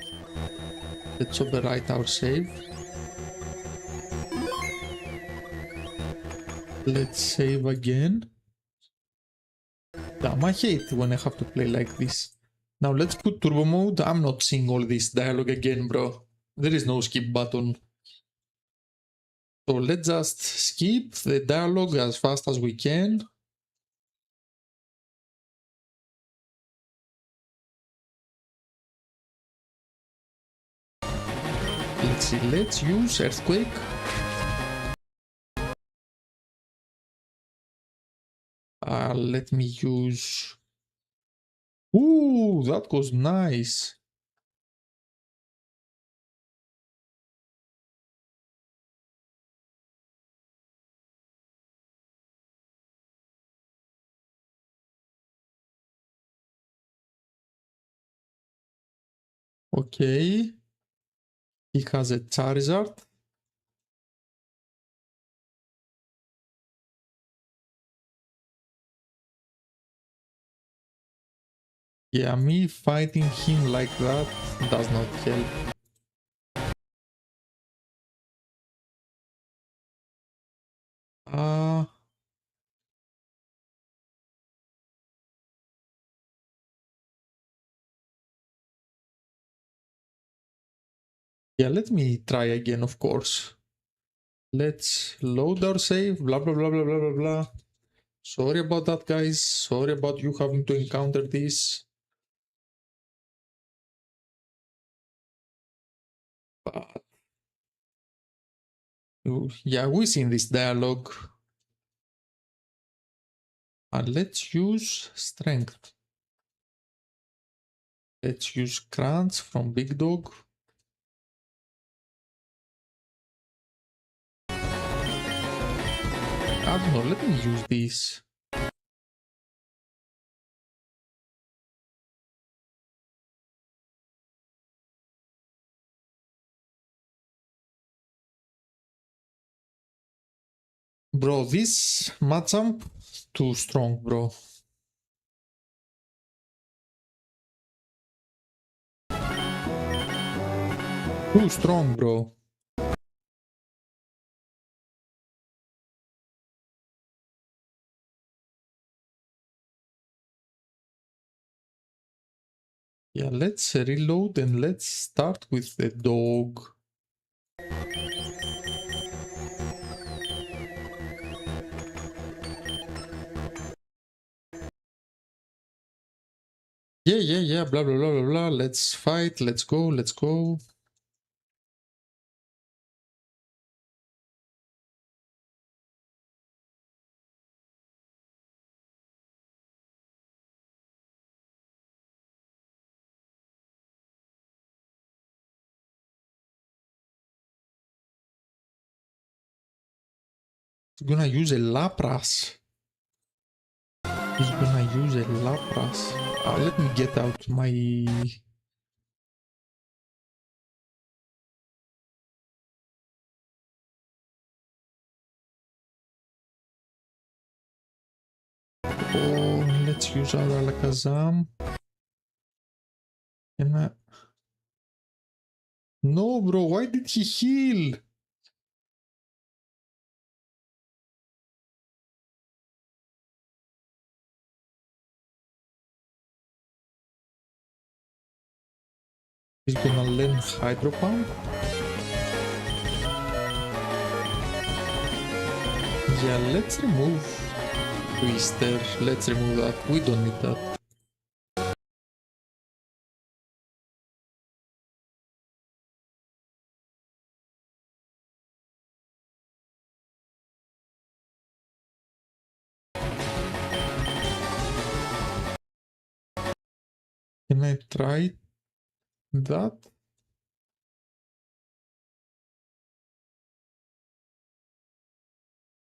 Let's overwrite our save. Let's save again. Damn, I hate when I have to play like this. Now let's put turbo mode. I'm not seeing all this dialogue again, bro. There is no skip button. So let's just skip the dialogue as fast as we can. Let's see, let's use Earthquake. Let me use... Ooh, that was nice. Okay. He has a Charizard. Yeah, me fighting him like that does not help. Yeah, let me try again, of course. Let's load our save, blah, blah, blah, blah, blah, blah, blah. Sorry about that, guys. Sorry about you having to encounter this. But... yeah, we've seen this dialogue. And let's use Strength. Let's use Crunch from Big Dog. I don't know, let me use this. Bro, this Machamp, too strong, bro. Too strong, bro. Yeah, let's reload and let's start with the dog. Yeah, blah, blah, blah, blah, blah. Let's fight, let's go, let's go. He's gonna use a Lapras. He's gonna use a Lapras. Let me get out my... Oh, let's use our Alakazam. Can I... No, bro, why did he heal? He's gonna learn Hydro Pump. Yeah, let's remove Twister. Let's remove that. We don't need that. Can I try that?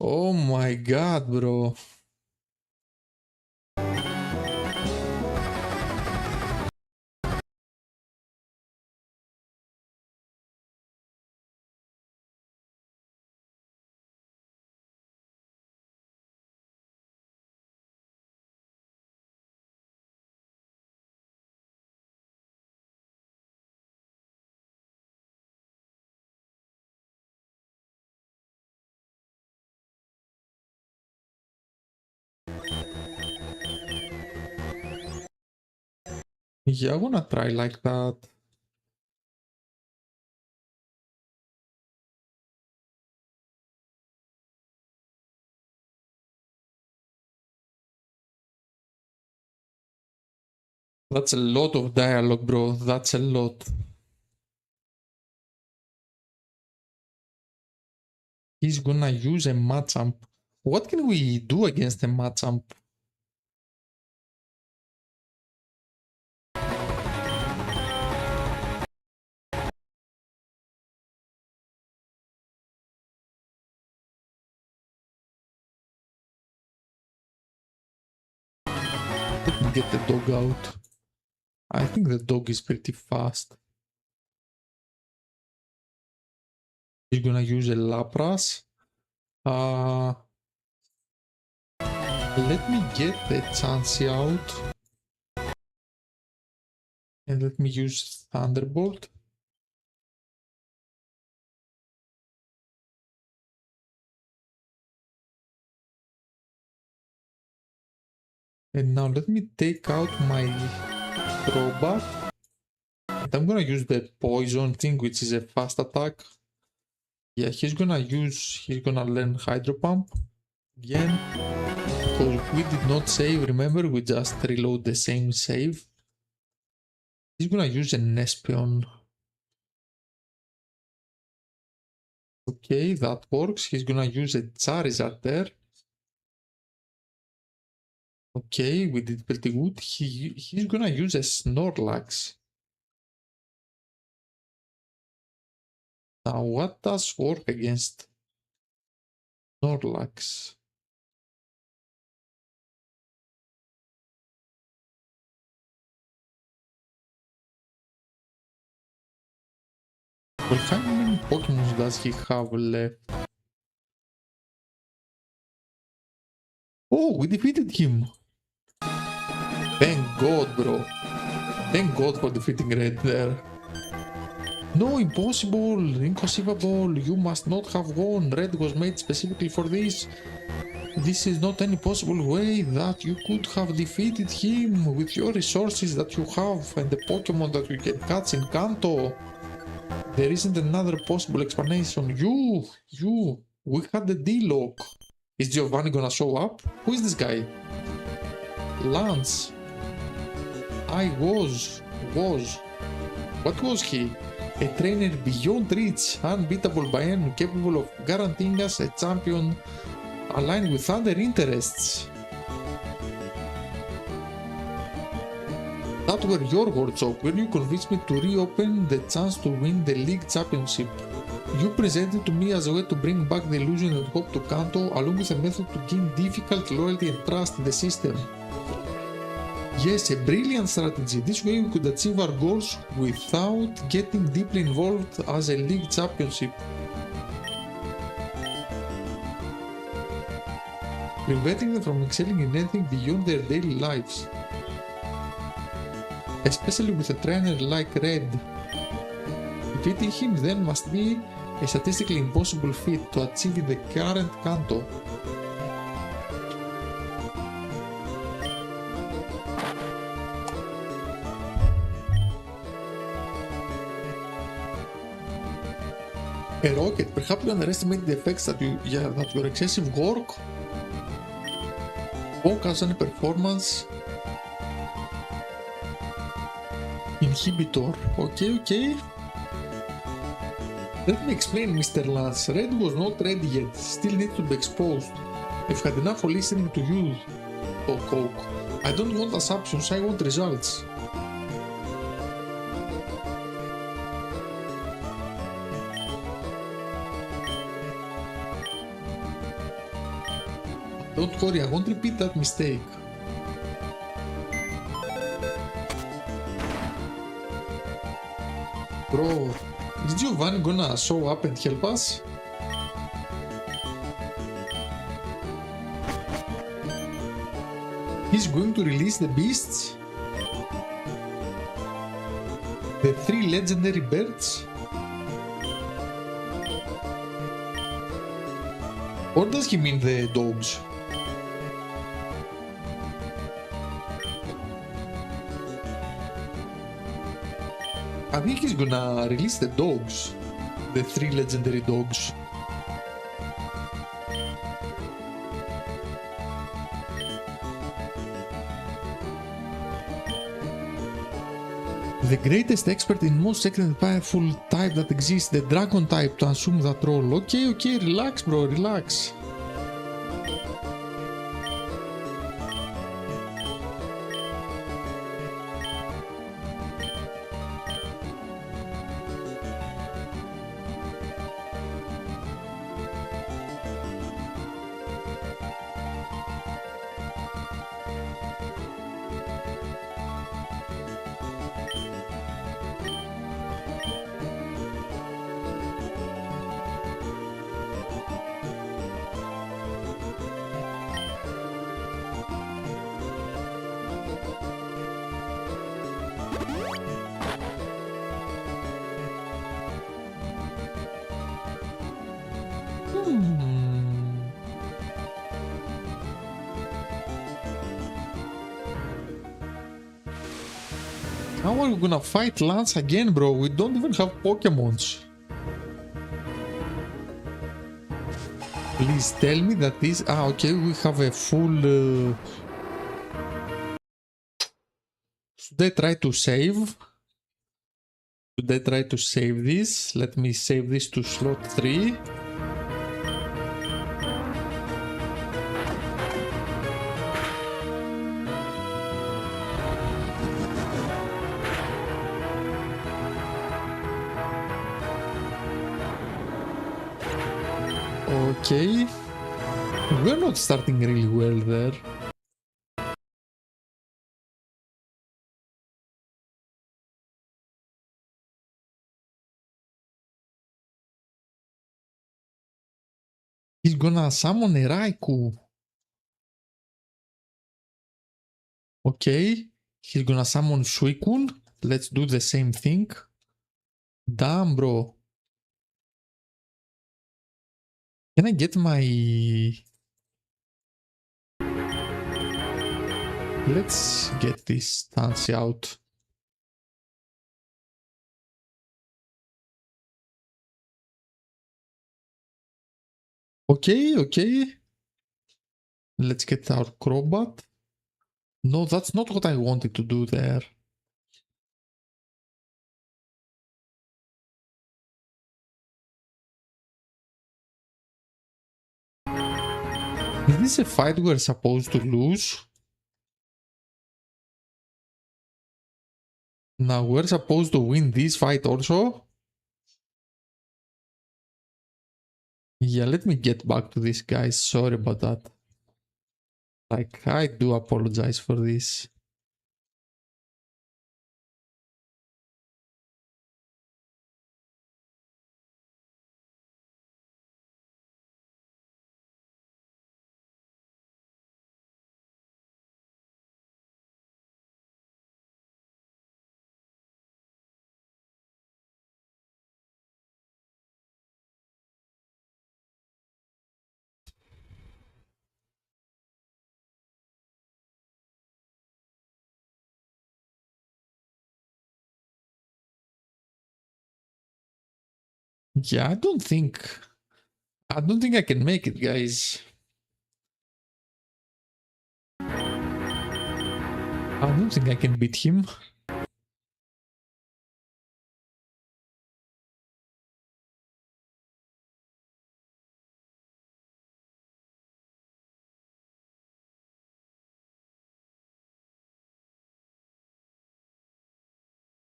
Oh my god, bro. Yeah, I wanna try like that. That's a lot of dialogue, bro. That's a lot. He's gonna use a Machamp. What can we do against a Machamp? Let me get the dog out. I think the dog is pretty fast. He's gonna use a Lapras. Let me get the Chansey out. And let me use Thunderbolt. And now let me take out my Crobat. And I'm gonna use the Poison thing, which is a fast attack. Yeah, he's gonna learn Hydro Pump again. Because we did not save, remember, we just reload the same save. He's gonna use an Espeon. Okay, that works. He's gonna use a Charizard there. Okay, we did pretty good. He's gonna use a Snorlax. Now, what does work against Snorlax? Well, how many Pokemon does he have left? Oh, we defeated him! Thank God, bro. Thank God for defeating Red there. No, impossible, inconceivable, you must not have won. Red was made specifically for this. This is not any possible way that you could have defeated him with your resources that you have and the Pokemon that you can catch in Kanto. There isn't another possible explanation. We had the D-Lock. Is Giovanni gonna show up? Who is this guy? Lance. What was he? A trainer beyond reach, unbeatable by anyone, capable of guaranteeing us a champion aligned with other interests. That were your words, Oak, when you convinced me to reopen the chance to win the league championship. You presented to me as a way to bring back the illusion and hope to Kanto, along with a method to gain difficult loyalty and trust in the system. Yes, a brilliant strategy. This way we could achieve our goals without getting deeply involved as a league championship. Preventing them from excelling in anything beyond their daily lives. Especially with a trainer like Red. Defeating him then must be a statistically impossible feat to achieve in the current Kanto. A Rocket, perhaps you underestimate the effects that your excessive work focus on performance inhibitor. Okay. Let me explain, Mr. Lance. Red was not ready yet, still needs to be exposed. I've had enough for listening to you, Coke. I don't want assumptions, I want results. Don't worry, I won't repeat that mistake. Bro, is Giovanni gonna show up and help us? He's going to release the beasts? The 3 legendary birds? Or does he mean the dogs? I think he's gonna release the dogs. The 3 legendary dogs. The greatest expert in most secret and powerful type that exists, the dragon type, to assume that role. Okay, okay, relax bro, relax. How are we gonna fight Lance again, bro? We don't even have Pokemons. Please tell me that this... Ah, okay, we have a full... Should I try to save? Should I try to save this? Let me save this to slot 3. Okay. We're not starting really well there. He's gonna summon a Raikou. Okay. He's gonna summon Suicune. Let's do the same thing. Damn, bro. Can I get my... Let's get this Tansy out. Okay, okay. Let's get our Crobat. No, that's not what I wanted to do there. Is this a fight we're supposed to lose? Now we're supposed to win this fight also? Yeah, let me get back to this, guys. Sorry about that. Like, I do apologize for this. Yeah, I don't think I can make it, guys. I don't think I can beat him.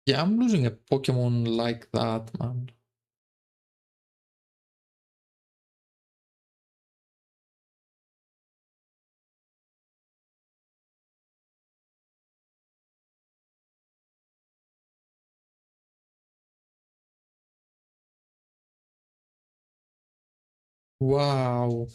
Yeah, I'm losing a Pokemon like that, man. Wow.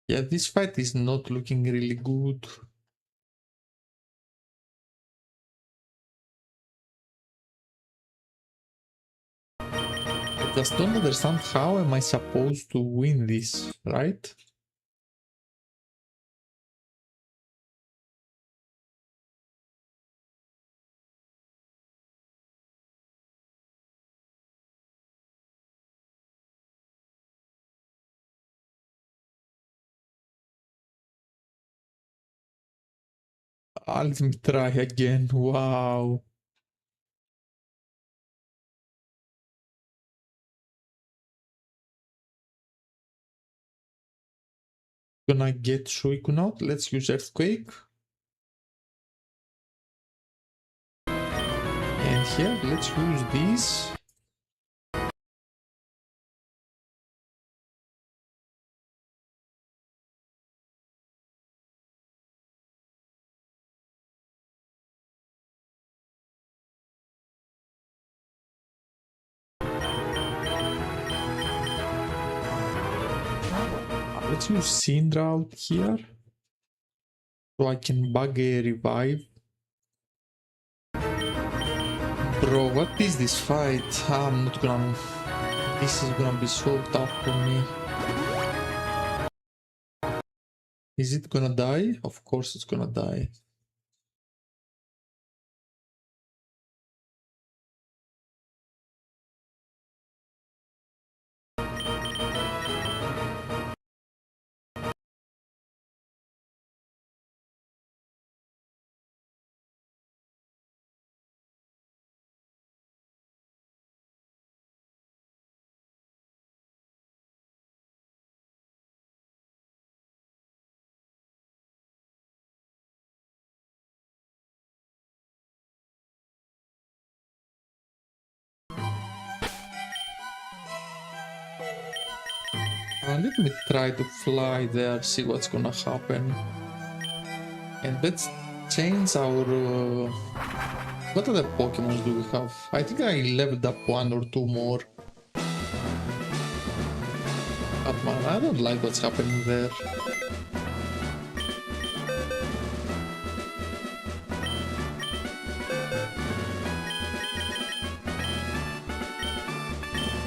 Yeah, this fight is not looking really good. Just don't understand how am I supposed to win this, right? Let me try again. Wow. Gonna get Suicune out. Let's use Earthquake. And here, let's use this. Let's use Syndra out here. So I can bug a revive. Bro, what is this fight? I'm not gonna... This is gonna be so tough for me. Is it gonna die? Of course it's gonna die. Let me try to fly there, see what's gonna happen. And let's change our... what other Pokemon do we have? I think I leveled up one or two more. But man, I don't like what's happening there.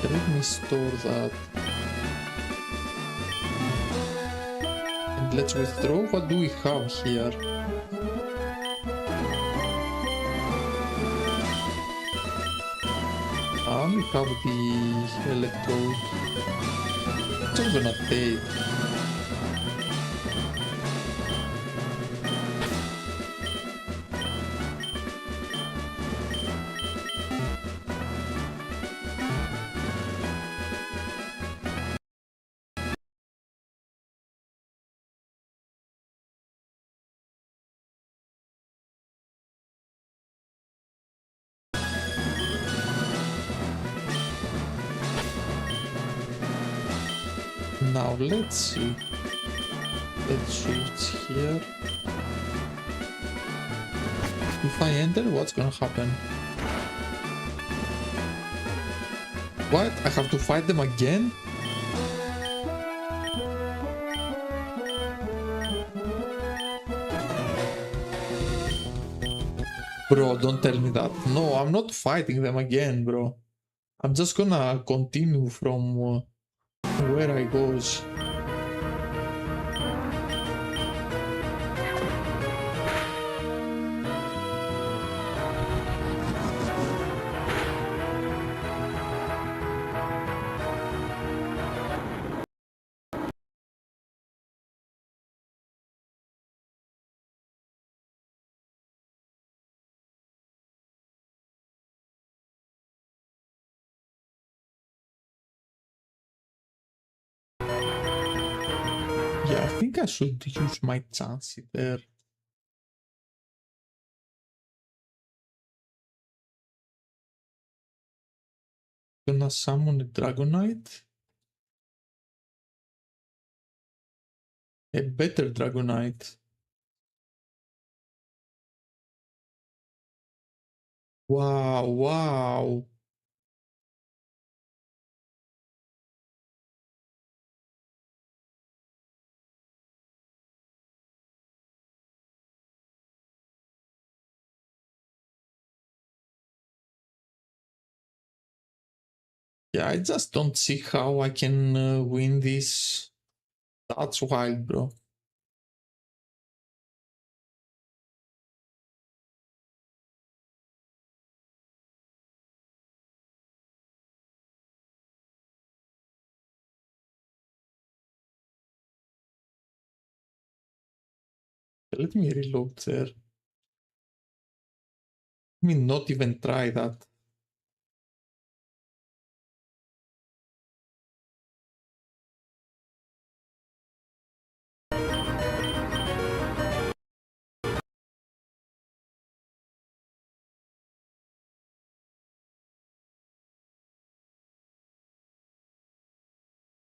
Let me store that. And let's withdraw. What do we have here? I only have the electrode. It's all gonna take. Now let's see. Let's switch here. If I enter, what's gonna happen? What? I have to fight them again? Bro, don't tell me that. No, I'm not fighting them again, bro. I'm just gonna continue from where I goes. Yeah, I think I should use my chance there. Gonna summon a Dragonite. A better Dragonite. Wow, wow. Yeah, I just don't see how I can win this. That's wild, bro. Let me reload there. Let me not even try that.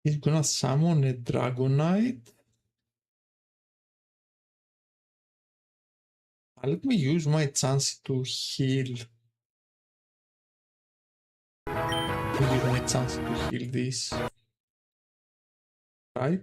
He's gonna summon a Dragonite. Let me use my chance to heal. Use my chance to heal this. Right?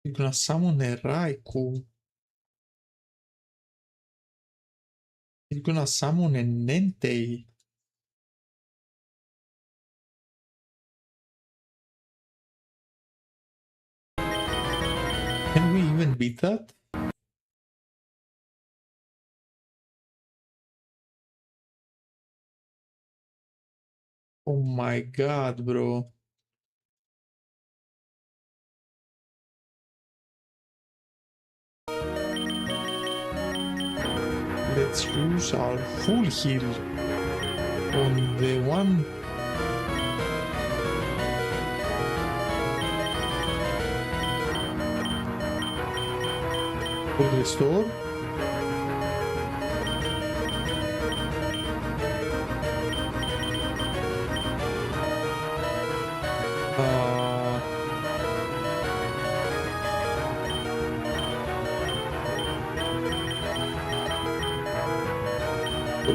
He's gonna summon a Raikou. He's gonna summon a Entei. Can we even beat that? Oh my god, bro. Let's use our full heal on the one. Full restore.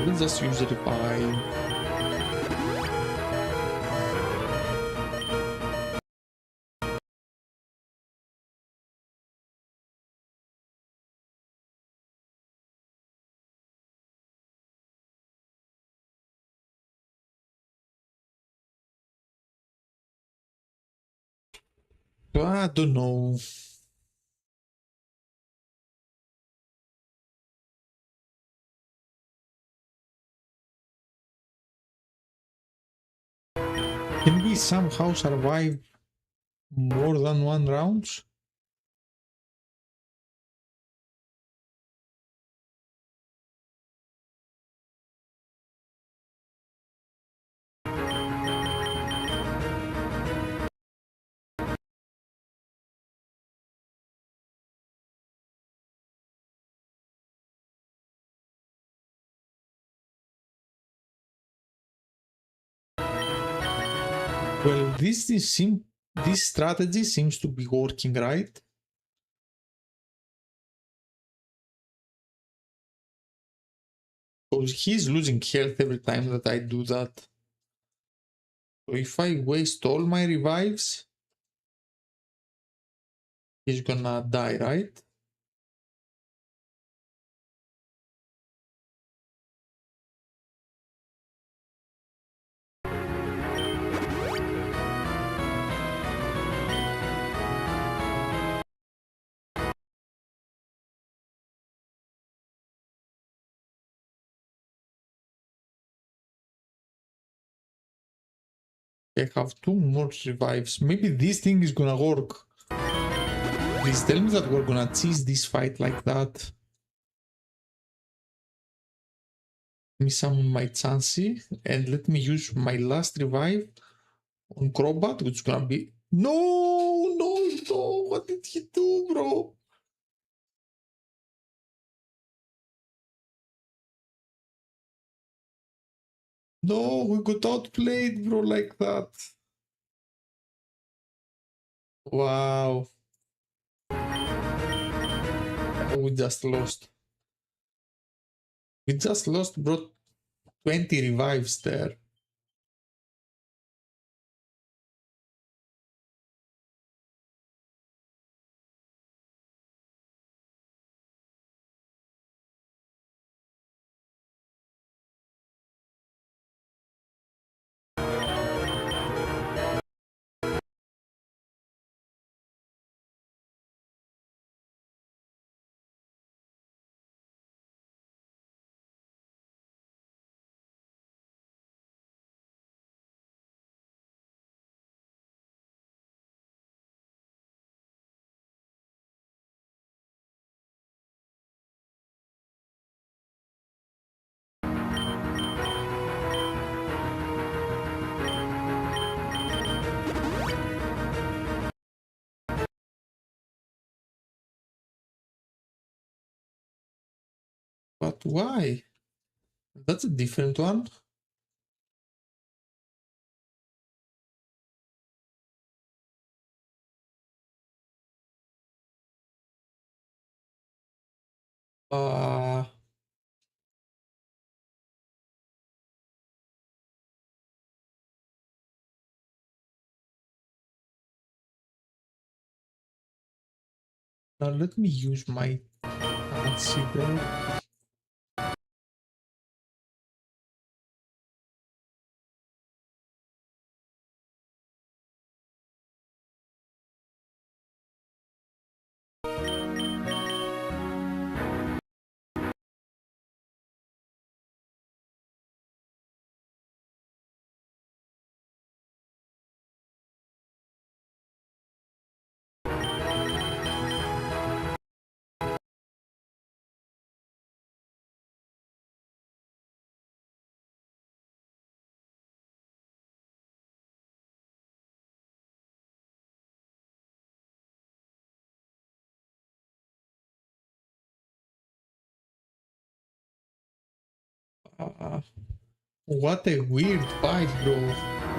Let's just use it by. I don't know. Can we somehow survive more than one round? Well, this strategy seems to be working, right? Because he's losing health every time that I do that. So if I waste all my revives, he's gonna die, right? I have 2 more revives. Maybe this thing is gonna work. Please tell me that we're gonna cheese this fight like that. Let me summon my Chansey and let me use my last revive on Crobat, which is gonna be. No, no, no! What did he do, bro? No, we got outplayed, bro, like that. Wow. We just lost. We just lost, bro. 20 revives there. But why? That's a different one. Uh, Now let me use my fancy there. Uh, what a weird fight, bro.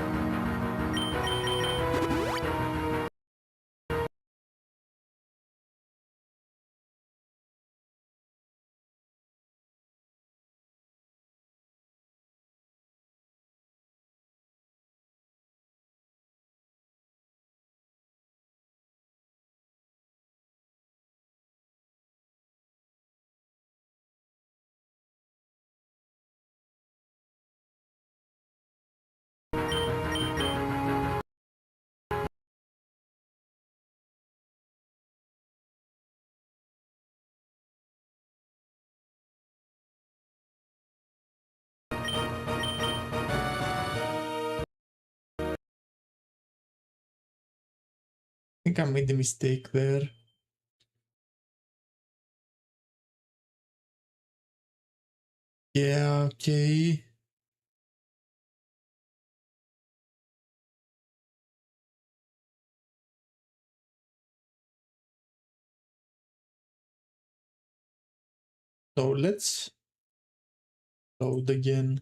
I think I made a mistake there. Yeah, okay. So let's load again.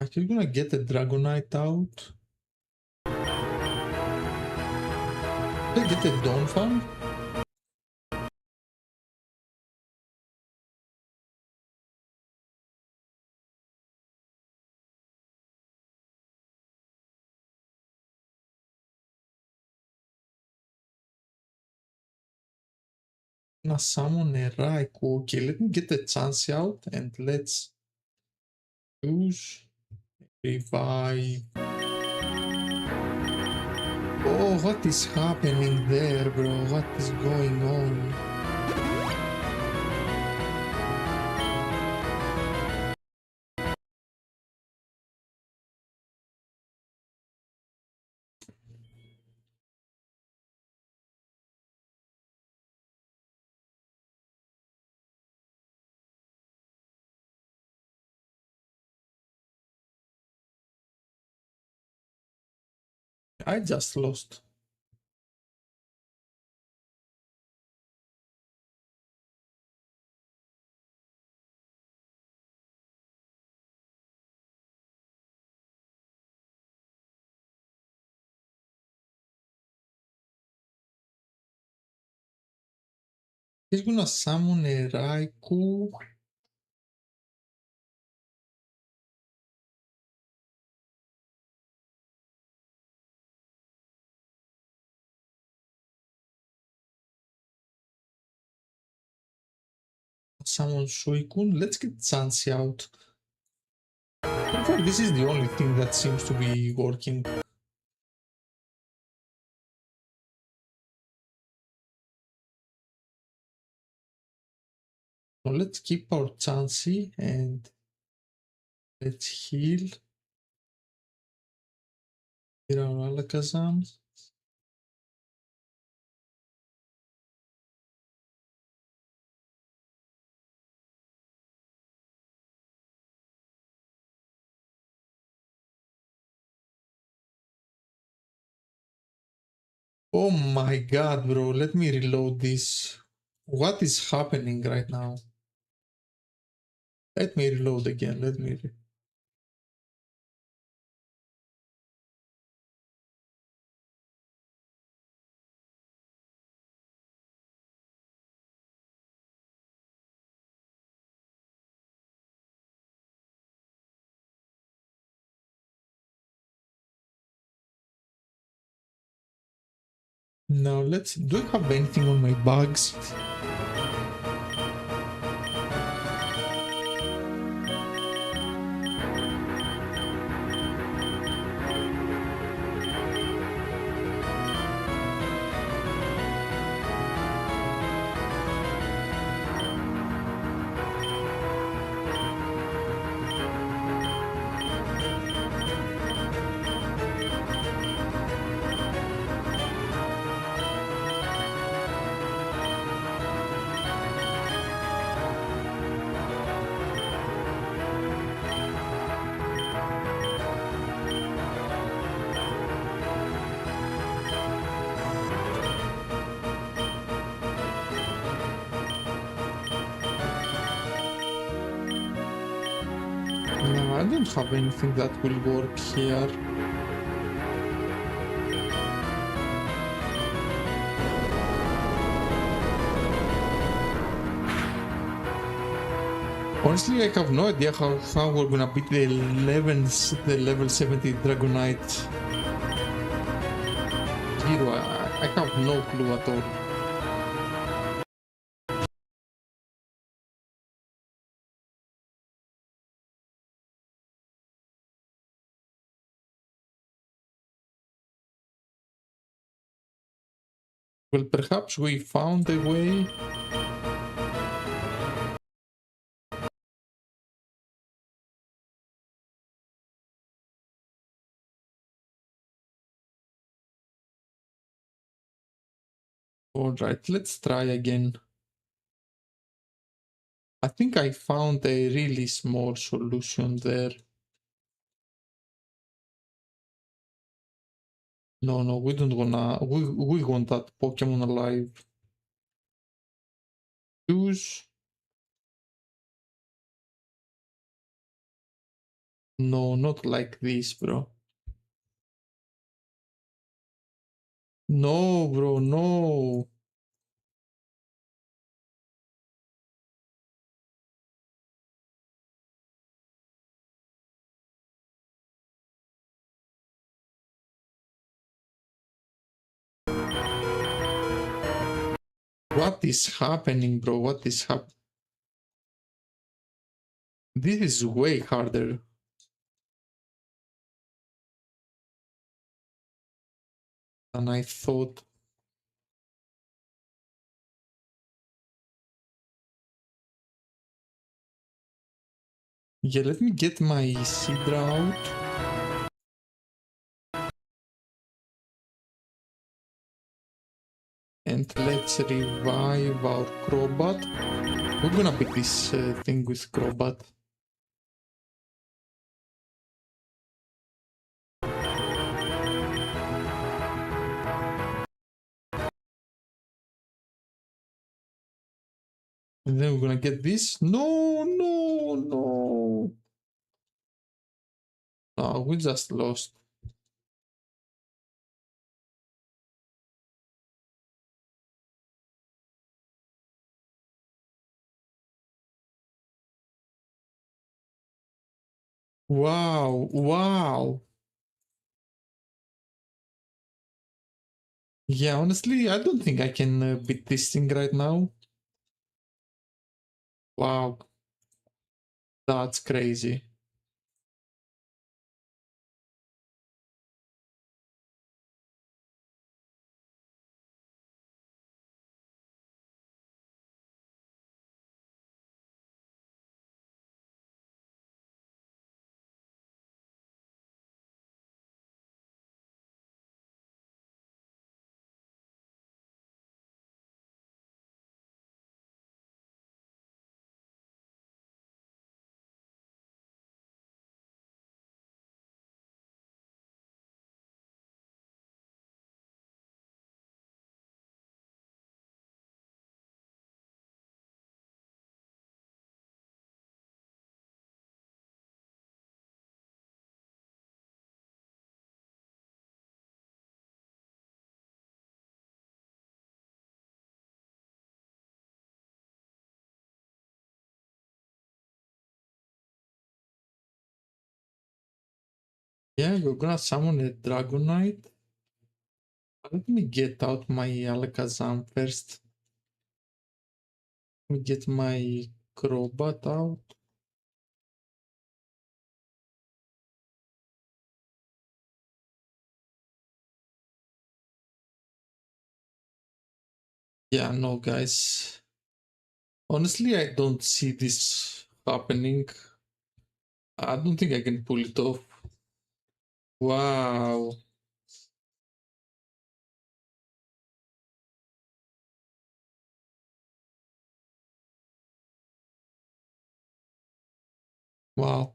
Actually gonna get the Dragonite out. Did I get the Donphan? Gonna summon a Raikou. Okay, let me get the chance out and let's use revive. Oh, what is happening there, bro? What is going on? I just lost. He's gonna summon a Raikou. Summon Suicune. Let's get Chansey out. So far, this is the only thing that seems to be working. So let's keep our Chansey and let's heal. Here are Alakazam. Oh my god, bro, let me reload this. What is happening right now? Let me reload again, let me... Now let's... Do I have anything on my bags? No, I don't have anything that will work here. Honestly, I have no idea how we're gonna beat the level 70 Dragonite hero. I have no clue at all. Well, perhaps we found a way. Alright, let's try again. I think I found a really small solution there. No, we don't wanna... We want that Pokemon alive. Choose. No, not like this, bro. No, bro, no. What is happening, bro? What is happening? This is way harder. Than I thought. Yeah, let me get my Sidra out. And let's revive our Crobat. We're gonna pick this thing with Crobat. And then we're gonna get this. No, no, no. No, we just lost. Wow, wow. Yeah, honestly, I don't think I can beat this thing right now. Wow, that's crazy. Yeah, we're gonna summon a Dragon Knight. Let me get out my Alakazam first. Let me get my Crobat out. Yeah, no, guys. Honestly, I don't see this happening. I don't think I can pull it off. Wow. Wow.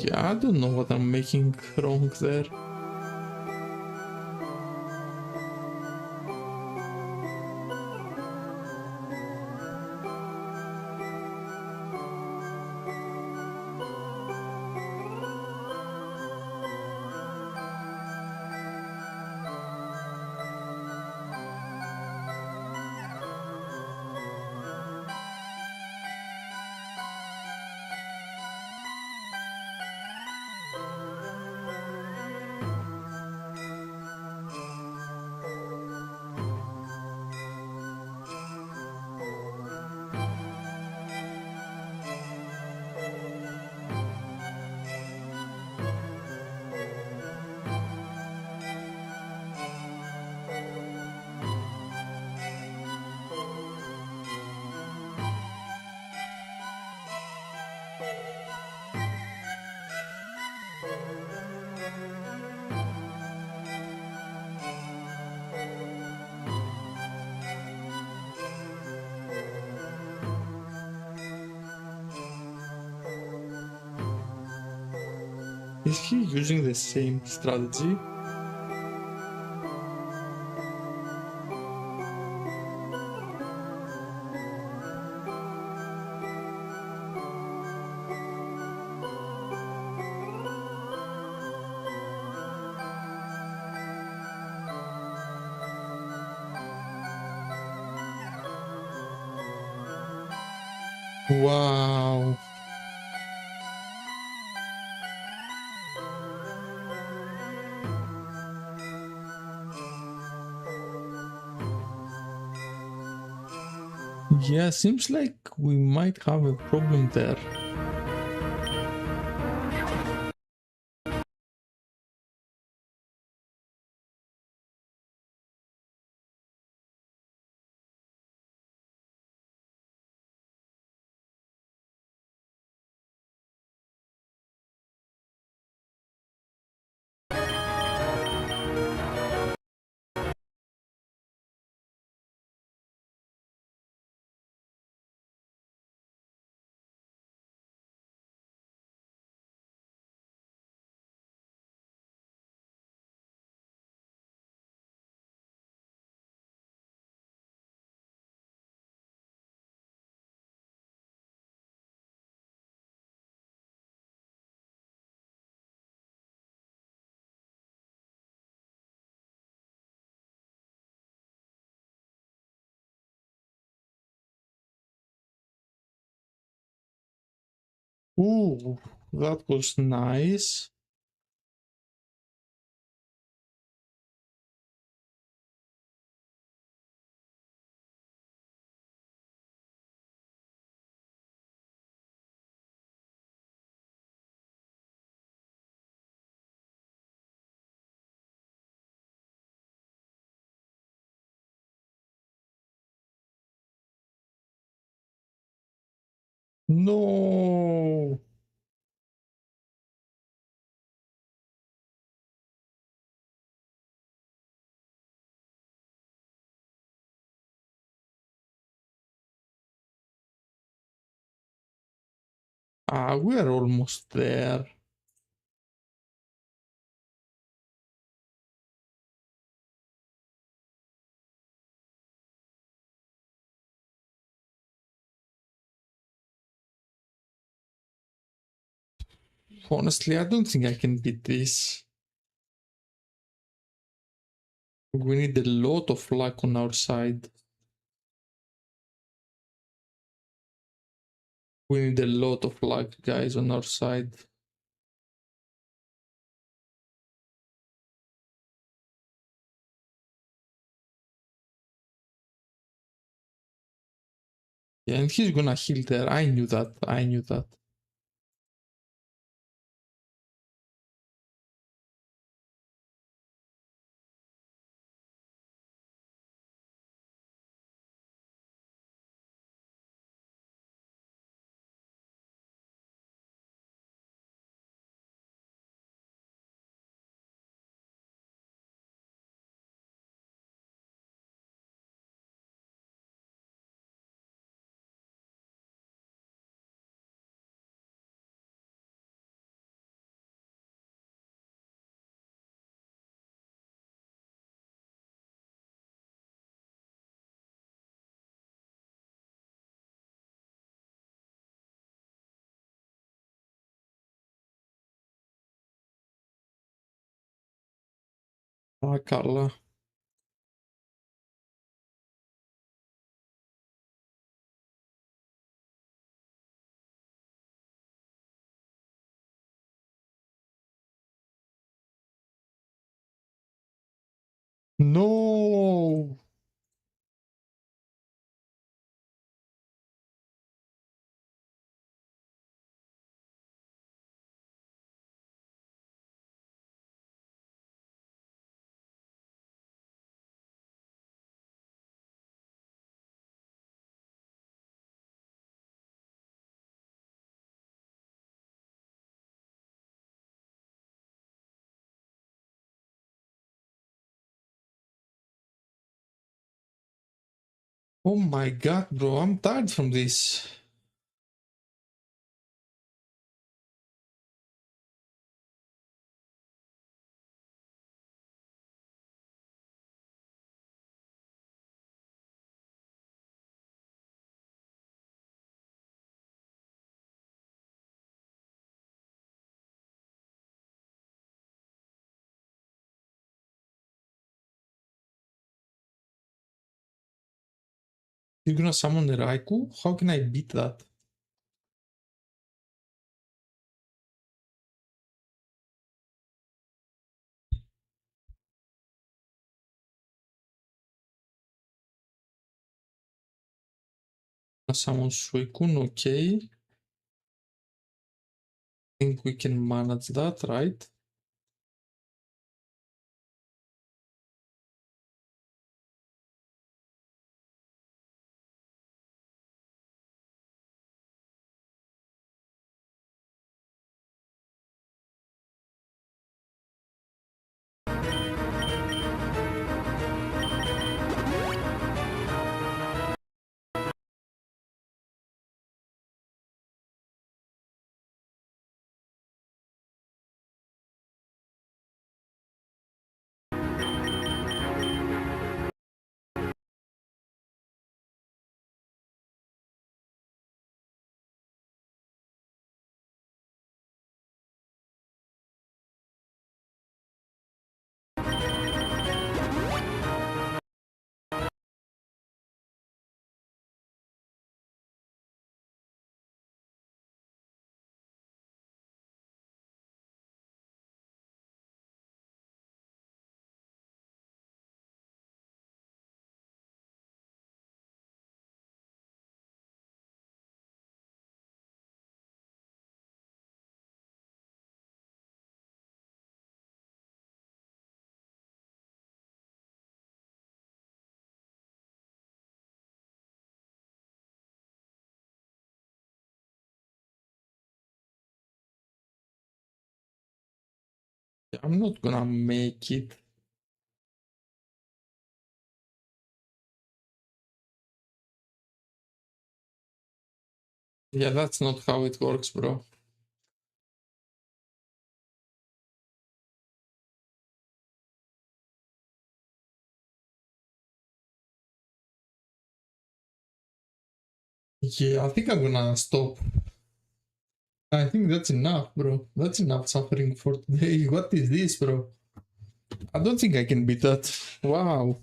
Yeah, I don't know what I'm making wrong there. Is he using the same strategy? Wow. Yeah, seems like we might have a problem there. Ooh, that was nice. No. Ah, we're almost there. Honestly, I don't think I can beat this. We need a lot of luck on our side. We need a lot of luck, guys, on our side. Yeah, and he's gonna heal there. I knew that. I knew that. Ah, Carla. No. Oh my god, bro, I'm tired from this. You're gonna summon the Raikou? How can I beat that? Summon Suicune, okay. Think we can manage that, right? I'm not gonna make it. Yeah, that's not how it works, bro. Yeah, I think I'm gonna stop. I think that's enough, bro. That's enough suffering for today. What is this, bro? I don't think I can beat that. Wow.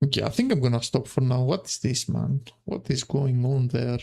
Okay, I think I'm gonna stop for now. What is this, man? What is going on there?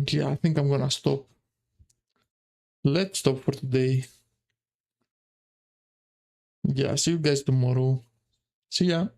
Yeah, I think I'm gonna stop. Let's stop for today. Yeah, see you guys tomorrow. See ya.